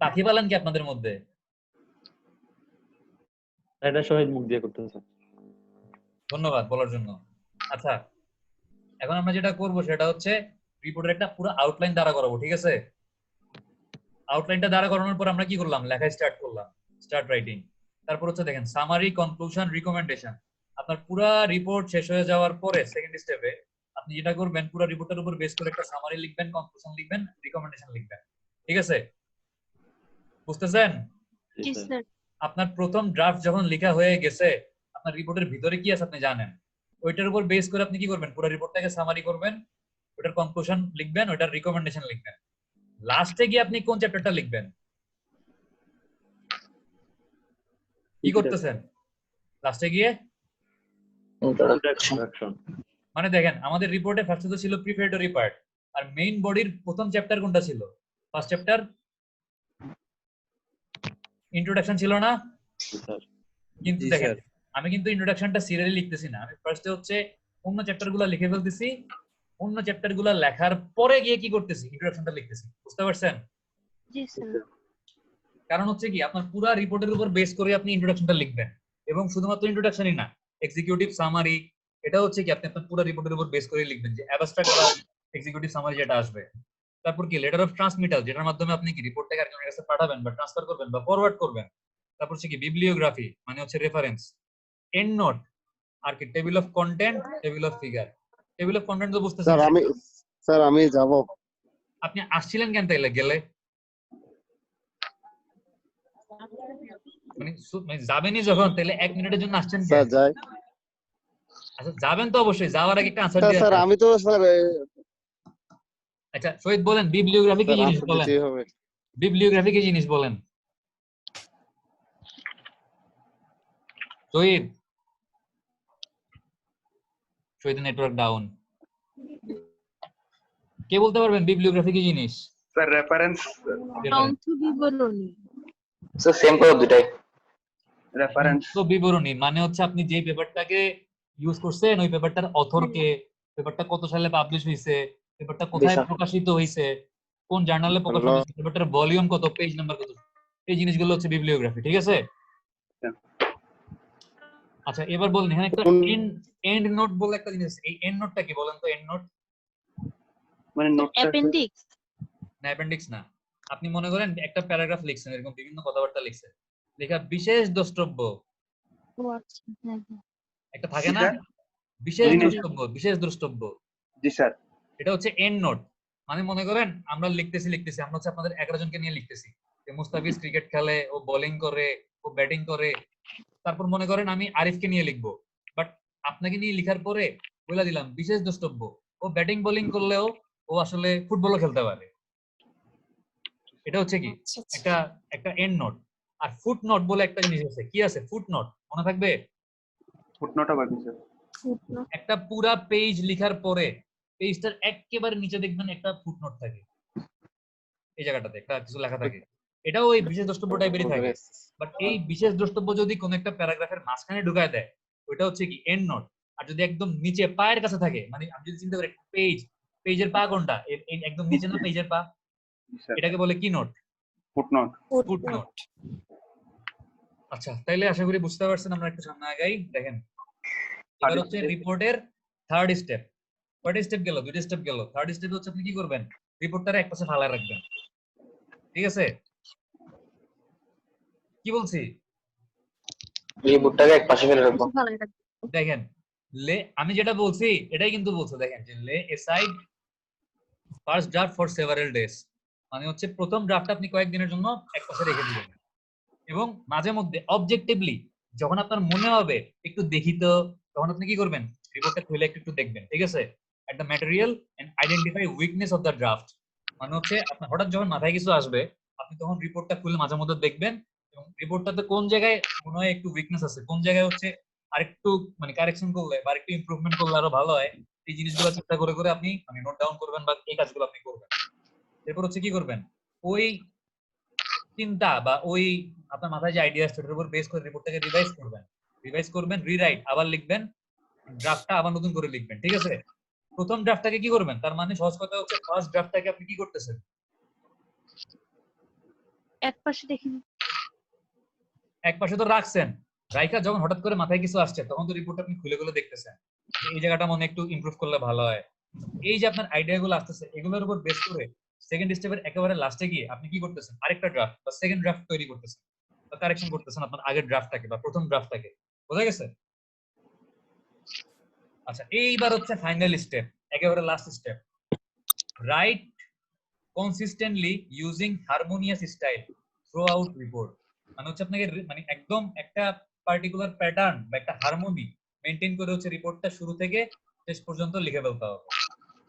পাখি পালেন কি আপনাদের মধ্যে? এটা শহীদ মুখ দিয়ে করতেছে। ধন্যবাদ বলার জন্য। আচ্ছা, এখন আমরা যেটা করব সেটা হচ্ছে রিপোর্টের একটা পুরো আউটলাইন দ্বারা করাবো, ঠিক আছে? আউটলাইনটা দ্বারা করানোর পর আমরা কি করলাম? লেখা স্টার্ট করলাম, স্টার্ট রাইটিং। তারপর হচ্ছে দেখেন সামারি, কনক্লুশন, রিকমেন্ডেশন। আপনার পুরো রিপোর্ট শেষ হয়ে যাওয়ার পরে সেকেন্ড স্টেপে আপনি যেটা করবেন, পুরো রিপোর্টের উপর বেস করে একটা সামারি লিখবেন, কনক্লুশন লিখবেন, রিকমেন্ডেশন লিখবেন, ঠিক আছে? বুঝতেছেন? জি স্যার। আপনার প্রথম ড্রাফট যখন লেখা হয়ে গেছে, আপনার রিপোর্টের ভিতরে কি আছে আপনি জানেন। ওইটার উপর বেস করে আপনি কি করবেন? পুরো রিপোর্টটাকে সামারি করবেন, ওটার কনক্লুশন লিখবেন, ওটার রিকমেন্ডেশন লিখবেন। লাস্টে গিয়ে আপনি কোন চ্যাপ্টারটা লিখবেন? কি করতেছেন লাস্টে গিয়ে? ইন্ট্রোডাকশন। মানে দেখেন আমাদের রিপোর্টে ফার্স্টে তো ছিল প্রিপারেটরি পার্ট, আর মেইন বডির প্রথম চ্যাপ্টার কোনটা ছিল? ফার্স্ট চ্যাপ্টার ইন্ট্রোডাকশন ছিল না? কিন্তু দেখেন আমি কিন্তু ইন্ট্রোডাকশনটা সিরিয়ালি লিখতেছি না, আমি ফার্স্টে হচ্ছে অন্য চ্যাপ্টারগুলো লিখে ফেলতেছি, অন্য চ্যাপ্টারগুলো লেখার পরে গিয়ে কি করতেছি? ইন্ট্রোডাকশনটা লিখতেছি। বুঝতে পারছেন? জি স্যার। কারণ হচ্ছে কি আপনার পুরো রিপোর্টের উপর বেস করে আপনি ইন্ট্রোডাকশনটা লিখবেন, এবং শুধুমাত্র ইন্ট্রোডাকশনই না, এক্সিকিউটিভ সামারি, এটা হচ্ছে কি আপনি আপনার পুরো রিপোর্টের উপর বেস করে লিখবেন, যে অ্যাবস্ট্রাক্ট বা এক্সিকিউটিভ সামারি যেটা আসবে। তারপর কি লেটার অফ ট্রান্সমিটাল, যেটার মাধ্যমে আপনি কি রিপোর্টটাকে আরেকজনের কাছে পাঠাবেন বা ট্রান্সফার করবেন বা ফরওয়ার্ড করবেন। তারপর হচ্ছে কি বিবলিওগ্রাফি, মানে হচ্ছে রেফারেন্স। এন্ড নোট, আর কি table of content, table of figure. Table of content তো বুঝতেছেন? স্যার আমি যাব। আপনি আসছিলেন কেন তাইলে গেলে? মানে যাবেনই যখন, তাহলে 1 মিনিটের জন্য আসছেন কেন? স্যার যাই। আচ্ছা যাবেন তো অবশ্যই, যাওয়ার আগে একটা আনসার দিয়ে স্যার যান। আমি তো স্যার আচ্ছা শহীদ বলেন বিবলিওগ্রাফি কি স্যার জিনিস আনসার বলেন, দিতেই হবে। বিবলিওগ্রাফি কি জিনিস বলেন শহীদ। শহীদের নেটওয়ার্ক ডাউন। কে বলতে পারবেন বিবলিওগ্রাফি কি জিনিস? স্যার রেফারেন্স গ্রন্থ বিবরণী। স্যার সেম করে দুটাই। রেফারেন্স তো বিবরণী মানে হচ্ছে আপনি যে পেপারটাকে ইউজ করছেন ওই পেপারটার অথর কে, পেপারটা কত সালে পাবলিশ হয়েছে, পেপারটা কোথায় স্যার। প্রকাশিত হয়েছে, কোন জার্নালে প্রকাশিত হয়েছে, পেপারটার ভলিউম কত, পেজ নাম্বার কত, এই জিনিসগুলো হচ্ছে বিবলিওগ্রাফি। ঠিক আছে? আচ্ছা এবার বলেন এখানে একটা এন্ড নোট বলে একটা জিনিস আছে, এই এন্ড নোটটা কি বলেন তো? এন্ড নোট মানে নোটটা অ্যাপেন্ডিক্স। না অ্যাপেন্ডিক্স না। আপনি মনে করেন একটা প্যারাগ্রাফ লিখছেন, এরকম বিভিন্ন কথাবার্তা লিখছেন, লেখা বিশেষ দ্রষ্টব্য ও আচ্ছা, হ্যাঁ হ্যাঁ। একটা থাকে জি না, স্যার। বিশেষ জি, জি। দ্রষ্টব্য, বিশেষ দ্রষ্টব্য, জি স্যার। এটা হচ্ছে এন্ড নোট। মানে মনে করেন আমরা লিখতেছি আমরা হচ্ছে আপনাদের 11 জনকে নিয়ে লিখতেছি যে মুস্তাফিজ ক্রিকেট খেলে, ও বোলিং করে, ও ব্যাটিং করে। তারপর মনে করেন আমি আরিফকে নিয়ে লিখবো, বাট আপনাকে নিয়ে লিখার পরে বলে দিলাম বিশেষ দ্রষ্টব্য ও ব্যাটিং বোলিং করলেও ও আসলে ফুটবলও খেলতে পারে। এটা হচ্ছে কি একটা একটা এন্ড নোট। আর ফুট নোট বলে একটা জিনিস আছে, কি আছে ফুট নোট মনে থাকবে? ফুটনোটও বাকি স্যার। একটা পুরা পেজ লিখার পরে পেজটার একেবারে নিচে দেখবেন একটা ফুটনোট থাকে, এই জায়গাটাতে একটা কিছু লেখা থাকে, এটাও ওই বিশেষ দ্রষ্টব্য টাইপেরই থাকে। বাট এই বিশেষ দ্রষ্টব্য যদি কোন একটা প্যারাগ্রাফের মাঝখানে ঢুকায় দেয় ওটা হচ্ছে কি এন্ড নোট। আর যদি একদম নিচে পায়ের কাছে থাকে, মানে আপনি যদি চিন্তা করেন পেজ, পেজের পা কোনটা, একদম নিচে না পেজের পা, জি স্যার। এটাকে বলে কি নোট? ফুটনোট। ফুটনোট। আচ্ছা তাইলে আশা করি বুঝতে পারছেন, আমরা একটু সামনে আগাই। দেখেন এবার হচ্ছে রিপোর্টের থার্ড স্টেপ। কয়টা স্টেপ গেল? দুইটা স্টেপ গেল। থার্ড স্টেপ হচ্ছে আপনি কি করবেন, রিপোর্টটারে এক পাশে ফালায় রাখবেন। ঠিক আছে? কি বলছি? রিপোর্টটাকে এক পাশে ফেলে রাখবো। দেখেন লে, আমি যেটা বলছি এটাই কিন্তু বলছে, দেখেন যে লে a side first draft for several days, মানে হচ্ছে প্রথম ড্রাফট আপনি কয়েকদিনের জন্য এক পাশে রেখে দিবেন, এবং মাঝে মধ্যে অবজেক্টিভলি যখন আপনার মনে হবে একটু দেখি তো, তখন আপনি কি করবেন, রিপোর্টটা খুলে একটু একটু দেখবেন। ঠিক আছে? At the material and identify weakness of the draft, মানে হচ্ছে আপনার হঠাৎ যখন মাথায় কিছু আসবে আপনি তখন রিপোর্টটা খুলে মাঝে মধ্যে দেখবেন, এবং রিপোর্টটাতে কোন জায়গায় মনে হয় একটু উইকনেস আছে, কোন জায়গায় হচ্ছে আরেকটু মানে কারেকশন করলে বা আরেকটু ইমপ্রুভমেন্ট করলে আরো ভালো হয়, এই জিনিসগুলো চিন্তা করে করে আপনি মানে নোট ডাউন করবেন বা এই কাজগুলো আপনি করবেন। এরপর হচ্ছে কি করবেন, ওই চিন্তা বা ওই আপনার মাথায় যে আইডিয়া আসছে ওটার উপর বেস করে রিপোর্টটাকে রিভাইজ করবেন, রিরাইট আবার লিখবেন, ড্রাফটটা আবার নতুন করে লিখবেন। ঠিক আছে? প্রথম ড্রাফটটাকে কি করবেন, তার মানে সহজ কথা হচ্ছে ফার্স্ট ড্রাফটটাকে আপনি কি করতেছেন, এক পাশে দেখি। এক পাশে তো রাখছেন, রাইখা যখন হঠাৎ করে মাথায় কিছু আসছে তখন তো রিপোর্ট আপনি খুলে খুলে দেখতেছেন যে এই জায়গাটা মনে একটু ইমপ্রুভ করলে ভালো হয়। এই যে আপনার আইডিয়াগুলো আসতেছে এগুলোর উপর বেস করে সেকেন্ড স্টেপের একেবারে লাস্টে গিয়ে আপনি কি করতেছেন, আরেকটা ড্রাফট বা সেকেন্ড ড্রাফট তৈরি করতেছেন বা কারেকশন করতেছেন আপনার আগের ড্রাফটটাকে বা প্রথম ড্রাফটটাকে। বোঝা গেছে? আচ্ছা এইবার হচ্ছে ফাইনাল স্টেপ, একেবারে last step, right consistently using harmonious style through out report, মানে হচ্ছে আপনাকে মানে একদম একটা পার্টিকুলার প্যাটার্ন বা একটা হারমোনি মেনটেন করে হচ্ছে রিপোর্টটা শুরু থেকে শেষ পর্যন্ত লিখে ফেলতে হবে।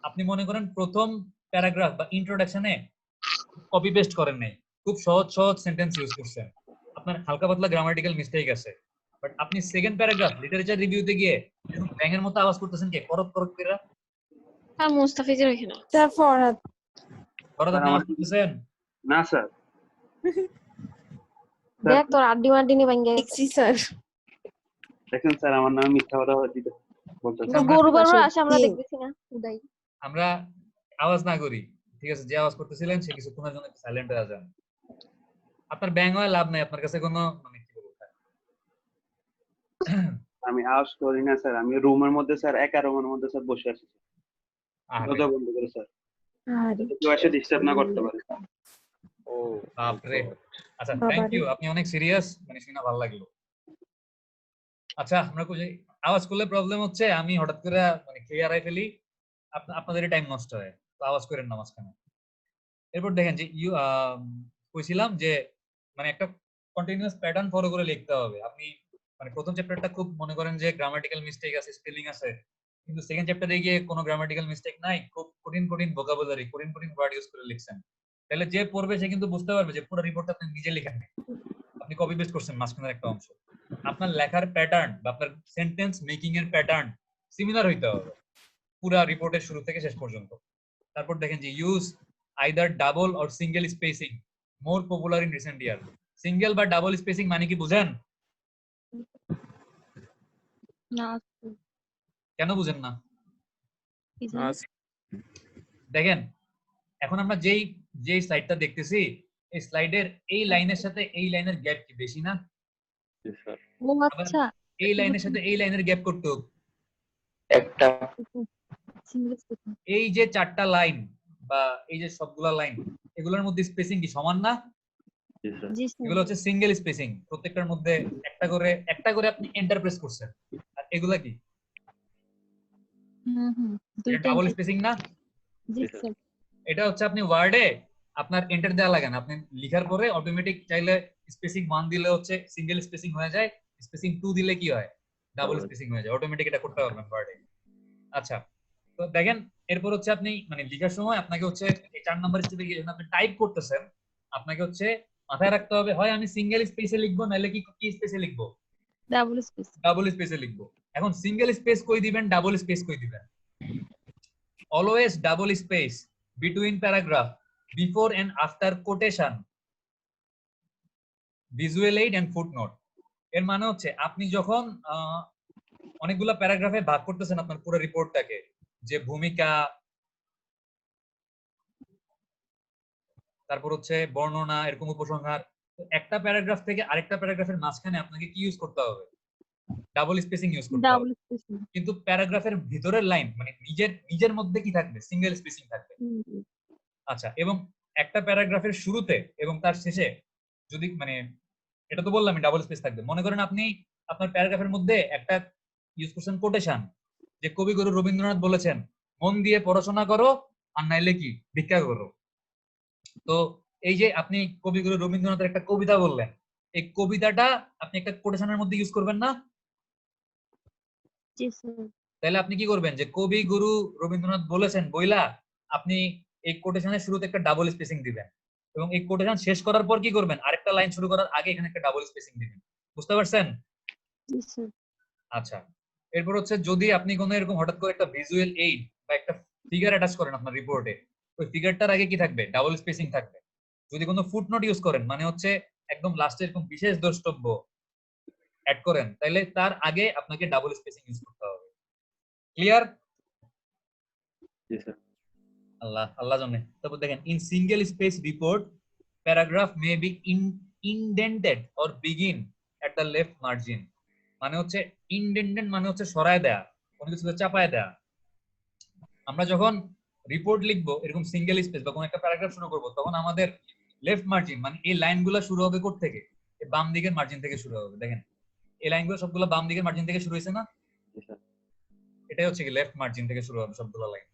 আপনি মনে করেন প্রথম প্যারাগ্রাফ বা ইন্ট্রোডাকশনে কপি পেস্ট করেন নাই, খুব সহজ সহজ সেন্টেন্স ইউজ করছেন, আপনার হালকা পাতলা গ্রামাটিক্যাল মিস্টেক আছে, বাট আপনি সেকেন্ড প্যারাগ্রাফ লিটারেচার রিভিউতে গিয়ে এরকম ব্যাঙের মতো আওয়াজ করতেছেন কে, করত করত করে। হ্যাঁ মুস্তাফিজের ওখানে স্যার ফরহাদ। করত আপনি আওয়াজ করতেছেন? না স্যার। দেখ তোর আড্ডি মাড্ডি ভাঙ্গে দেখছি স্যার। দেখেন স্যার আমার নামে মিথ্যা কথা দিতে বলতেছে। তো গরু গরু আসে আমরা দেখতেছি না উদাই। আমরা আওয়াজ না করি, ঠিক আছে? যে আওয়াজ করতেছিলেন সে কিছুক্ষণের জন্য সাইলেন্ট হয়ে যান। আপনার ব্যাং হয়ে লাভ নাই, আপনার কাছে কোনো মানে কি বলবো, আমি আওয়াজ করি না স্যার, আমি রুমের মধ্যে স্যার, একা রুমের মধ্যে স্যার বসে আছি আরে দরজা বন্ধ করে স্যার, আরে কেউ এসে ডিস্টার্ব না করতে পারে। ও বাপরে। আচ্ছা থ্যাংক ইউ, আপনি অনেক সিরিয়াস, মানে শুনে ভালো লাগলো। আচ্ছা আমরা আওয়াজ করলে প্রবলেম হচ্ছে, আমি হঠাৎ করে মানে খেয়ে আড়াই ফেলি, আপনাদের টাইম নষ্ট হয়, তো আওয়াজ করেন না মাঝখানে। এরপর দেখেন যে কইছিলাম যে মানে একটা কন্টিনিউয়াস প্যাটার্ন ফলো করে লিখতে হবে। আপনি মানে প্রথম চ্যাপ্টারটা খুব মনে করেন যে গ্রামাটিক্যাল মিস্টেক আছে, স্পেলিং আছে, কিন্তু সেকেন্ড চ্যাপ্টারে গিয়ে কোনো গ্রামাটিক্যাল মিস্টেক নাই, খুব কঠিন কঠিন ভোকাবুলারি, কঠিন কঠিন ওয়ার্ড ইউজ করে লিখছেন। তাহলে যে পড়বে সে কিন্তু বুঝতে পারবে যে পুরো রিপোর্টটা আপনি নিজে লেখেন নাই, আপনি কপি পেস্ট করছেন মাঝখানের একটা অংশ। আপনার লেখার প্যাটার্ন বা আপনার সেন্টেন্স মেকিং এর প্যাটার্ন সিমিলার হইতে হবে পুরো রিপোর্টের শুরু থেকে শেষ পর্যন্ত। তারপর দেখেন যে use either double or single spacing more popular in recent year. Single বা ডাবল স্পেসিং মানে কি বুঝেন? না কেন বুঝেন না? কি জানি? দেখেন এখন আমরা যেই স্লাইডটা দেখতেছি, এই স্লাইডের এই লাইনের সাথে এই লাইনের গ্যাপ কি বেশি না? ও আচ্ছা, এই লাইনের সাথে এই লাইনের গ্যাপ করতে একটা সিঙ্গেল স্পেসিং। এই যে চারটা লাইন বা এই যে সবগুলা লাইন, এগুলোর মধ্যে স্পেসিং কি সমান না? জি স্যার। এগুলো হচ্ছে সিঙ্গেল স্পেসিং, প্রত্যেকটার মধ্যে একটা করে আপনি এন্টার প্রেস করছেন। আর এগুলা কি দুইটা ডাবল স্পেসিং না? জি স্যার। এটা হচ্ছে আপনি ওয়ার্ডে আপনার এন্টার দেওয়া লাগে না, আপনি লিখার পরে অটোমেটিক চাইলে স্পেসিং 1 দিলে হচ্ছে সিঙ্গেল স্পেসিং হয়ে যায়, স্পেসিং 2 দিলে কি হয় ডাবল স্পেসিং হয়ে যায়, অটোমেটিক এটা করতে পারবেন ওয়ার্ডে। আচ্ছা, তো দেখেন এরপর হচ্ছে আপনি মানে লেখার সময় আপনাকে হচ্ছে এই 4 নম্বর স্টেপে গিয়ে যখন আপনি টাইপ করতেছেন, আপনাকে হচ্ছে মাথায় রাখতে হবে হয় আমি সিঙ্গেল স্পেসে লিখবো নাহলে কি কি স্পেসে লিখবো? Double space. ডাবল স্পেসে লিখবো। এখন সিঙ্গেল স্পেস কই দিবেন, ডাবল স্পেস কই দিবেন? Always double space between paragraph before and after quotation, visual aid and footnote. এর মানে হচ্ছে আপনি যখন অনেকগুলা প্যারাগ্রাফে ভাগ করতেছেন আপনার পুরো রিপোর্টটাকে, যে ভূমিকা, তারপর হচ্ছে বর্ণনা, এরকম উপসংহার, তো একটা প্যারাগ্রাফ থেকে আরেকটা প্যারাগ্রাফের মাঝখানে আপনাকে কি ইউজ করতে হবে? ডাবল স্পেসিং ইউজ করতে ডাবল হবে। স্পেসিং। কিন্তু প্যারাগ্রাফের ভিতরের লাইন মানে নিজের মধ্যে কি থাকবে? সিঙ্গেল স্পেসিং থাকবে। আচ্ছা, এবং একটা প্যারাগ্রাফের শুরুতে এবং তার শেষে যদি মানে এটা তো বললাম ডাবল স্পেস থাকবে। মনে করেন আপনি আপনার প্যারাগ্রাফের মধ্যে একটা ইউজ করছেন কোটেশন, যে কবিগুরু রবীন্দ্রনাথ বলেছেন মন দিয়ে পড়াশোনা করো আর নাইলে কি ভিক্ষা করো। তো এই যে আপনি কবিগুরু রবীন্দ্রনাথের একটা কবিতা বললেন, এই কবিতাটা আপনি একটা কোটেশনের মধ্যে ইউজ করবেন না? জি স্যার। তাহলে আপনি কি করবেন, যে কবি গুরু রবীন্দ্রনাথ বলেছেন বইলা আপনি এই কোটেশনের শুরুতে একটা ডাবল স্পেসিং দিবেন, এবং এই কোটেশন শেষ করার পর কি করবেন, আরেকটা লাইন শুরু করার আগে এখানে একটা ডাবল স্পেসিং দিবেন। বুঝতে পারছেন? জি স্যার। আচ্ছা, এরপর হচ্ছে যদি আপনি কোনো এরকম হঠাৎ করে একটা ভিজুয়াল এইড বা একটা ফিগার অ্যাটাচ করেন আপনার রিপোর্টে, ওই ফিগারটার আগে কি থাকবে? ডাবল স্পেসিং থাকবে। যদি কোনো ফুটনোট ইউজ করেন মানে হচ্ছে একদম লাস্টে এরকম বিশেষ দ্রষ্টব্য অ্যাড করেন, তাহলে তার আগে আপনাকে ডাবল স্পেসিং ইউজ করতে হবে। ক্লিয়ার? জি স্যার। আল্লাহ আল্লাহ জানে। তারপর দেখেন in single space report paragraph may be indented or begin at the left margin. মানে হচ্ছে ইনডেন্টেড মানে হচ্ছে সরায় দেয়া, কোনো কিছুকে চাপায় দেয়া। আমরা যখন রিপোর্ট লিখবো এরকম সিঙ্গেল স্পেস বা কোনো একটা প্যারাগ্রাফ শুরু করবো, তখন আমাদের লেফট মার্জিন মানে এই লাইনগুলো শুরু হবে কোথা থেকে? এই বাম দিকের মার্জিন থেকে শুরু হবে। দেখেন এই লাইনগুলো সবগুলো বাম দিকের মার্জিন থেকে শুরু হয়েছে না? এটাই হচ্ছে কি লেফট মার্জিন থেকে শুরু হবে সবগুলো লাইন।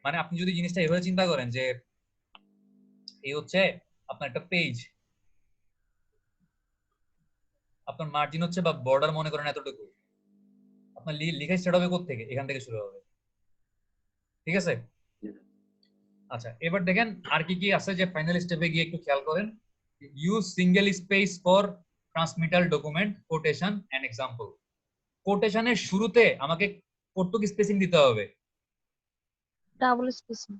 মানে আপনি যদি জিনিসটা এভাবে চিন্তা করেন যে এই হচ্ছে আপনার একটা পেজ, আপনার মার্জিন হচ্ছে বা বর্ডার মনে করেন এতটুকু, আপনার লেখা স্টার্ট হবে কোথা থেকে? এখান থেকে শুরু হবে। ঠিক আছে? আচ্ছা, এবার দেখেন আর কি কি আছে যে ফাইনাল স্টেপে গিয়ে একটু খেয়াল করেন। Use single space for transmittal document quotation and example. কোটেশনের শুরুতে আমাকে কতটুকু স্পেসিং দিতে হবে? Double spacing.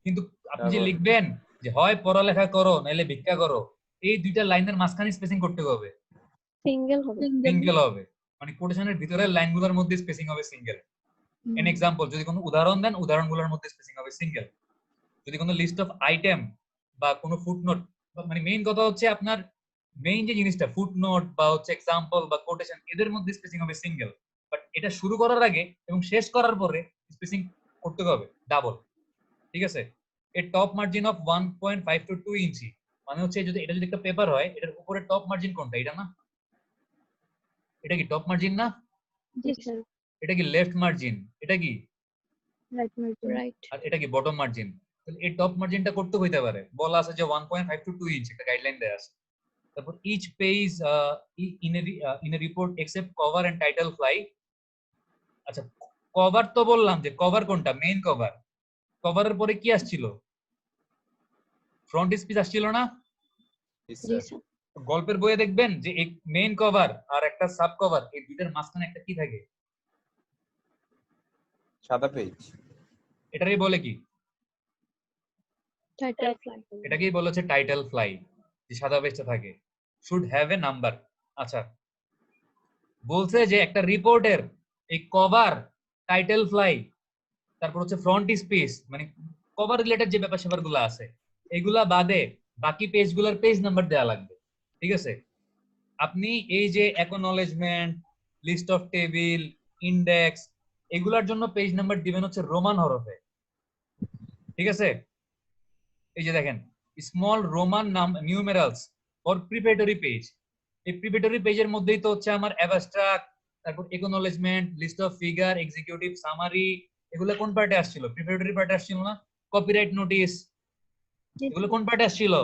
কিন্তু আপনি যে লিখবেন যে হয় পড়ালেখা করো নাইলে ভিক্ষা করো, এই দুইটা লাইনের মাঝখানে স্পেসিং করতে হবে সিঙ্গেল হবে। সিঙ্গেল হবে, মানে কোটেশনের ভিতরের লাইনগুলোর মধ্যে স্পেসিং হবে সিঙ্গেল। এন এক্সাম্পল যদি কোনো উদাহরণ দেন, উদাহরণগুলোর মধ্যে স্পেসিং হবে সিঙ্গেল। যদি কোনো লিস্ট অফ আইটেম বা কোনো ফুটনোট, মানে মেইন কথা হচ্ছে আপনার মেইন যে জিনিসটা ফুটনোট বা হচ্ছে এক্সাম্পল বা কোটেশন, এদের মধ্যে স্পেসিং হবে সিঙ্গেল। বাট এটা শুরু করার আগে এবং শেষ করার পরে স্পেসিং করতে হবে ডাবল। ঠিক আছে? এর টপ মার্জিন অফ 1.5 টু 2 ইঞ্চি, মানে হচ্ছে যদি এটা যদি একটা পেপার হয় এটার উপরে টপ মার্জিন কোনটা? এটা না? এটা কি টপ মার্জিন না? জি স্যার। এটা কি লেফট মার্জিন? এটা কি? Right margin. রাইট। আর এটা কি বটম মার্জিন? তাহলে এই টপ মার্জিনটা করতে হইতে পারে, বলা আছে যে 1.5 টু 2 ইঞ্চি একটা গাইডলাইন দেয়া আছে। তারপর each page in a report except cover and title fly। আচ্ছা, কভার তো বললাম যে কভার কোনটা, মেইন কভার। কভারের পরে কি আসছিল? ফ্রন্ট স্পিচ আসছিল না? জি স্যার। গল্পের বইয়ে দেখবেন যে মেইন কভার আর একটা সাব কভার, এই দুইটার মাঝখানে একটা কি থাকে? সাদা পেজ। এটারই বলে কি? Title fly. এটাকেই বলা হচ্ছে টাইটেল ফ্লাই, যে সাদা পেজটা থাকে। Should have a number. আচ্ছা, বলছে যে একটা রিপোর্টের এই কভার, টাইটেল ফ্লাই, তারপর হচ্ছে ফ্রন্ট স্পেস, মানে কভার রিলেটেড যে ব্যাপার স্যাপার গুলো আছে এগুলা বাদে বাকি পেজগুলোর পেজ নাম্বার দেওয়া লাগবে। ঠিক আছে? আপনি এই যে acknowledgement, list of table, index, এগুলার জন্য পেজ নাম্বার দিবেন হচ্ছে রোমান হরফে। ঠিক আছে? এই যে দেখেন, small roman numerals for preparatory page. এই প্রিপারেটরি পেজের মধ্যেই তো হচ্ছে আমার অ্যাবস্ট্রাক্ট, তারপর acknowledgement, list of figure, executive summary, এগুলো কোন পার্টে আসছিল? প্রিপারেটরি পার্টে আসছিল না? কপিরাইট নোটিস, এগুলো কোন পার্টে আসছিল?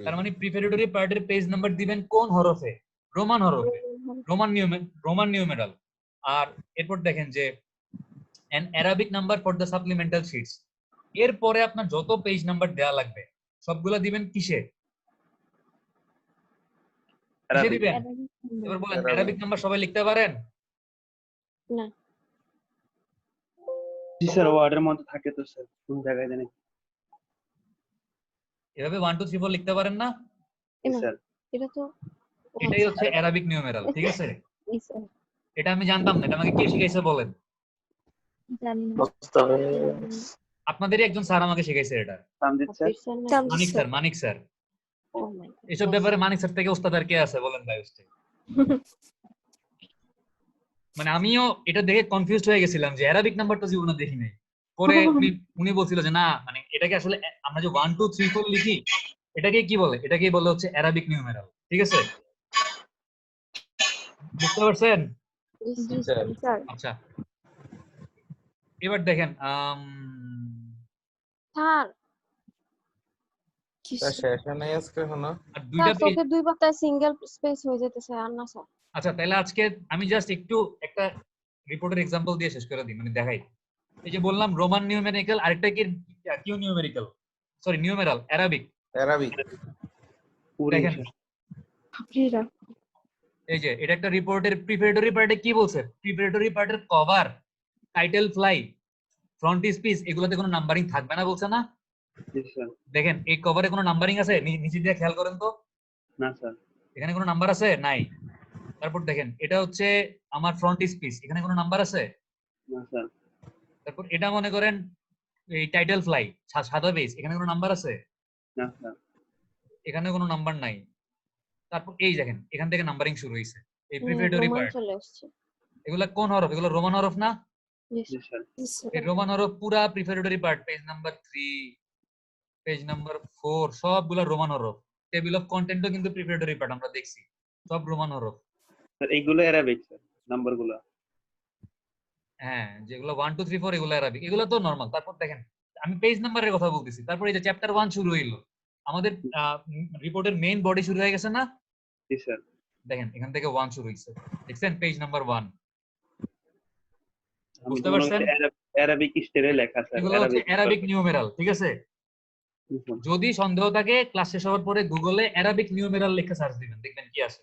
তার মানে প্রিপারেটরি পার্টের পেজ নাম্বার দিবেন কোন হরফে? রোমান হরফে, রোমান নিউমেরাল। আর এরপর দেখেন যে an Arabic number for the supplemental sheets। এরপরে আপনার যত পেজ নাম্বার দেয়া লাগবে সবগুলা দিবেন কিসে? কিসে দিবেন? এবার বলেন, অ্যারাবিক নাম্বার সবাই লিখতে পারেন? না। জি স্যার, ওয়ার্ডের মধ্যে থাকে তো স্যার, কোন জায়গায় জানি। এভাবে 1 2 3 4 লিখতে পারেন না? জি স্যার। এটা তো এটাই হচ্ছে অ্যারাবিক নিউমেরাল। ঠিক আছে? জি স্যার। এটা আমি জানতাম না, এটা আমাকে কে শিখাইছে বলেন? জানি না। মোস্তফা আপনাদেরই একজন স্যার আমাকে শিখাইছে এটা। তামজিদ স্যার। মানিক স্যার। ও মাই গড। এসব ব্যাপারে মানিক স্যার থেকে ওস্তাদ আর কে আছে বলেন ভাই? ওস্তাদ মানে আমিও এটা দেখে কনফিউজড হয়ে গেছিলাম যে অ্যারাবিক নাম্বার তো জীবনে দেখি নাই। পরে উনি বলছিল যে না, মানে এটাকে আসলে আমরা যে 1 2 3 4 লিখি এটাকে কি বলে? এটাকেই বলে হচ্ছে অ্যারাবিক নিউমেরাল। ঠিক আছে? বুঝতে পারছেন? জি স্যার। আচ্ছা, এবার দেখেন স্যার তা শেষ নাই আজকে এখনো। আর দুইটা পেজ। চোখে দুই পাতায় সিঙ্গেল স্পেস হয়ে যেতেছে আর না স্যার। আচ্ছা, তাহলে আজকে আমি জাস্ট একটু একটা রিপোর্টের এক্সাম্পল দিয়ে শেষ করে দিই, মানে দেখাই। এই যে বললাম রোমান নিউমেরিক্যাল, আরেকটা কি কিউ numerical, sorry numeral, arabic. Arabic. দেখেন আপনিরা এই যে এটা একটা রিপোর্টের প্রিপারেটরি পার্টে কি বলছে? প্রিপারেটরি পার্টের cover, title fly, front speech, এগুলোতে কোনো নাম্বারিং থাকবে না বলছে না? জি স্যার। দেখেন এই কভারে কোনো নাম্বারিং আছে? নিচে দিয়ে খেয়াল করেন তো, না স্যার। এখানে কোনো নাম্বার আছে? নাই। তারপর দেখেন এটা হচ্ছে আমার ফ্রন্ট স্পিচ, এখানে কোনো নাম্বার আছে? না স্যার। তারপর এটা মনে করেন এই টাইটেল ফ্লাই, সাদা পেজ, এখানে কোনো নাম্বার আছে? না স্যার। এখানে কোনো নাম্বার নাই। তারপর এই দেখেন এখান থেকে নাম্বারিং শুরু হইছে, এই প্রিপারেটরি রোমান পার্ট। চলে আসছে। এগুলা কোন হরফ? এগুলো রোমান হরফ না? জি স্যার। এই রোমান হরফ পুরা preparatory part, page number 3, page number 4, সবগুলা রোমান হরফ। টেবিল অফ কন্টেন্টও কিন্তু প্রিপারেটরি পার্ট, আমরা দেখছি সব রোমান হরফ। স্যার এইগুলো অ্যারাবিক স্যার, নাম্বারগুলো। হ্যাঁ, যেগুলো 1 2 3 4 এগুলো অ্যারাবিক, এগুলো তো নরমাল। তারপর দেখেন আমি পেজ নাম্বারের কথা বলতেছি। তারপর এই যে চ্যাপ্টার 1 শুরু হইলো, আমাদের রিপোর্টের মেইন বডি শুরু হয়ে গেছে না? জি স্যার। দেখেন এখান থেকে 1 শুরু হইছে, দেখছেন পেজ নাম্বার 1। আমি বুঝতে তো মনে পারছেন? হচ্ছে অ্যারাবিক স্টাইলে লেখা স্যার। এগুলো হচ্ছে অ্যারাবিক নিউমেরাল। ঠিক আছে? জি স্যার। যদি সন্দেহ থাকে ক্লাস শেষ হওয়ার পরে গুগলে অ্যারাবিক নিউমেরাল লিখে সার্চ দিবেন, দেখবেন কি আসে।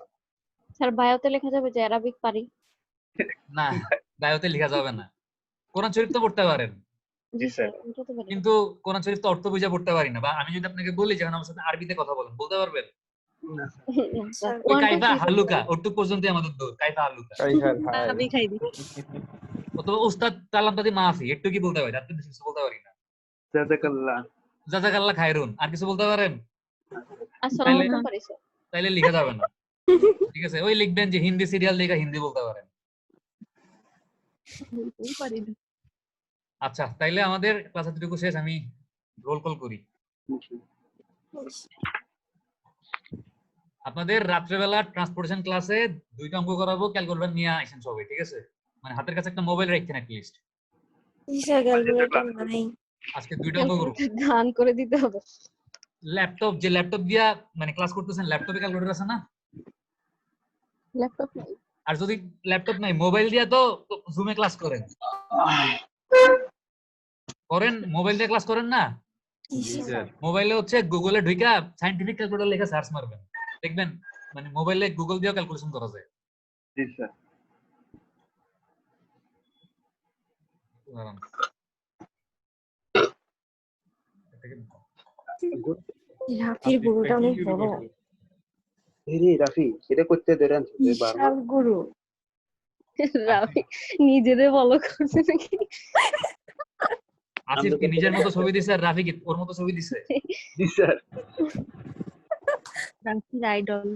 স্যার বায়োতে লেখা যাবে যে অ্যারাবিক পারি? না, বায়োতে লেখা যাবে না। কোরআন শরীফ তো পড়তে পারেন, জি স্যার, ওটা তো পারি। কিন্তু কোরআন শরীফ তো অর্থ বুঝে পড়তে পারি না। বা আমি যদি আপনাকে বলি যে আমার সাথে আরবিতে কথা বলেন, বলতে পারবেন? না স্যার। ওই কাইফা হালুকা ওটুক পর্যন্তই আমাদের দৌড়, কাইফা হালুকা। আমি খাইবি। অথবা উস্তাদ তালাম তাদি মাফি, একটু কি বলতে পারি? আর তো বেশি কিছু বলতে পারি না। জাযাকাল্লাহ। জাযাকাল্লাহ খায়রুন, আর কিছু বলতে পারেন? আসসালামু আলাইকুম পারি স্যার। তাইলে লিখা যাবে না। ঠিক আছে, ওই লিখবেন যে হিন্দি সিরিয়াল দেখে হিন্দি বলতে পারেন। পারি না। আচ্ছা, তাইলে আমাদের ক্লাস এতটুকু শেষ, আমি রোল কল করি। আপনাদের রাত্রেবেলা ট্রান্সপোর্টেশন ক্লাসে 2টা অঙ্ক করাবো, ক্যালকুলেটর নিয়ে আসেন সবাই। ঠিক আছে? মানে হাতের কাছে একটা মোবাইল রাখছেন at least. G sir, calculator নাই। আজকে 2টা অঙ্ক করব। গান করে দিতে হবে। ল্যাপটপ দিয়া মানে ক্লাস করতেছেন, ল্যাপটপে ক্যালকুলেটর আছে না? ল্যাপটপ নাই। আর যদি ল্যাপটপ নাই, মোবাইল দিয়া তো জুমে ক্লাস করেন, মোবাইল দিয়ে ক্লাস করেন না? মোবাইলে হচ্ছে গুগলে ঢুকা সায়েন্টিফিক ক্যালকুলেটর লেখা সার্চ মারবেন, দেখবেন মানে মোবাইলে গুগল দিয়েও ক্যালকুলেশন করা যায়। জি স্যার। দাঁড়ান। রাফির গুরুটা অনেক বড়। রে রাফি এটা করতে দেন বিশাল গুরু। রাফি নিজেদের ফলো করছে নাকি? আসিফ কি নিজের মতো ছবি দিছে আর রাফি কি ওর মতো ছবি দিছে? জি স্যার। রাফির আইডল।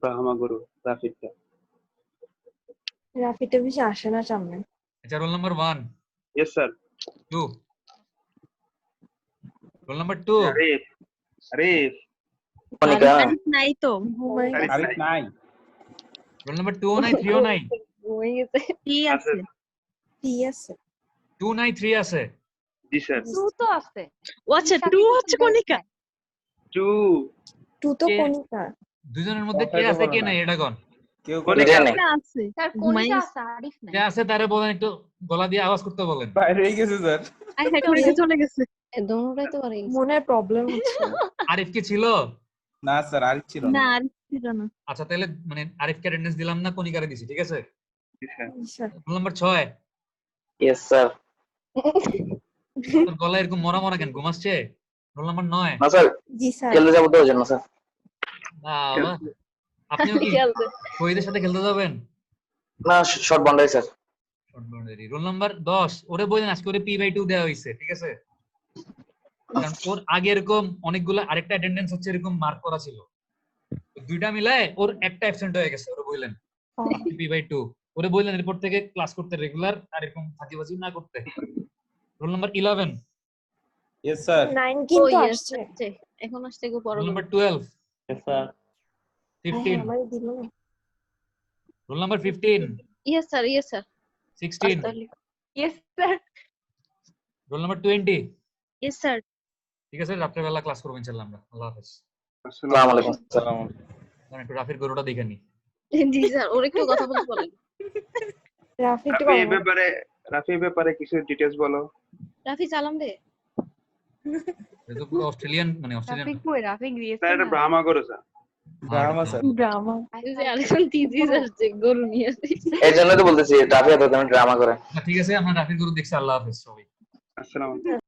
ব্রাহ্মা গুরু রাফিটা। রাফিটা বেশি আসে না সামনে। আচ্ছা, roll number 1 yes sir. 2 roll number 2 Arif Arif Kanika Arif নাই তো। আরিফ নাই। রোল নাম্বার 2 নাই 3 নাই? ঘুমিয়ে গেছে। কি আছে? কি আছে? 2 নাই 3 আছে? জি স্যার। 2 তো আছে। ও আচ্ছা 2 হচ্ছে কণিকা। 2 টু তো কে? কণিকা। দুজনের মধ্যে কে আছে কে নাই এটা কোন? কেউ কণিকা নাই। কণিকা আছে। স্যার ঘুমাই কোনটা গেছে। আছে? আরিফ নাই। কে আছে তারে বলেন, একটু গলা দিয়ে আওয়াজ করতে বলেন। বাইরে হয়ে গেছে স্যার। আই হ্যাঁ কণিকা চলে গেছে। দোনোটাই তো পারে। মনে প্রবলেম হচ্ছে। আরিফ কি ছিল? না স্যার, আরিফ ছিল না না। আরিফ ছিল না। আচ্ছা তাহলে মানে আরিফকে অ্যাটেন্ডেন্স দিলাম না, কণিকারে দিছি, ঠিক আছে? জি sir. Sir roll number 6 yes sir. তোর গলা এরকম মরা মরা কেন, ঘুম আসছে? রোল নাম্বার 9 না স্যার, জি স্যার। খেলতে যাবো তো ওই জন্য স্যার। বাবা, আপনিও কি খেলতে। শহীদের সাথে খেলতে যাবেন? না, short boundary sir. Short boundary. Roll number 10 ওরে বলেন আজকে ওরে P/2 দেওয়া হয়েছে, ঠিক আছে? কারণ ওর আগে এরকম অনেকগুলো আরেকটা অ্যাটেন্ডেন্স হচ্ছে এরকম মার্ক করা ছিল, দুইটা মিলায় ওর একটা অ্যাবসেন্ট হয়ে গেছে, ওরে বললেন P/2। ওরে বললেন এরপর থেকে ক্লাস করতে রেগুলার, আর এরকম ফাঁকিবাজি না করতে। Roll number 11 yes sir. 9 ও কিন্তু ইয়েস আসছে। আসছে। এখন আসছে গো পড়ো। রোল নাম্বার 12 স্যার 15 আমারই দিল না। Roll number 15 yes sir 16 yes sir. Roll number 20। Yes sir. ঠিক আছে, রাত্রেবেলা ক্লাস করবো ইনশাআল্লাহ আমরা। আল্লাহ হাফেজ। আসসালামু আলাইকুম স্যার। আমি একটু রাফির গরুটা দেখে নি। জি স্যার ওর একটু কথা বলতে বলেন। রাফি একটু রাফি ব্যাপারে কিছু ডিটেইলস বলো। রাফি সালাম দে। এটা তো পুরো অস্ট্রেলিয়ান, মানে অস্ট্রেলিয়ান। রাফিক কই? রাফিক দিয়েছে স্যার এটা না। ব্রাহ্মা গুরু স্যার। ব্রাহ্মা স্যার। ড্রামা। এই যে আরেকজন তিজিস আসছে গরু নিয়ে আসছে। এই জন্যই তো বলতেছি রাফি এত ড্রামা করে। ঠিক আছে, আমরা রাফির গরু দেখছি। আল্লাহ হাফেজ সবাই। আসসালামু আলাইকুম।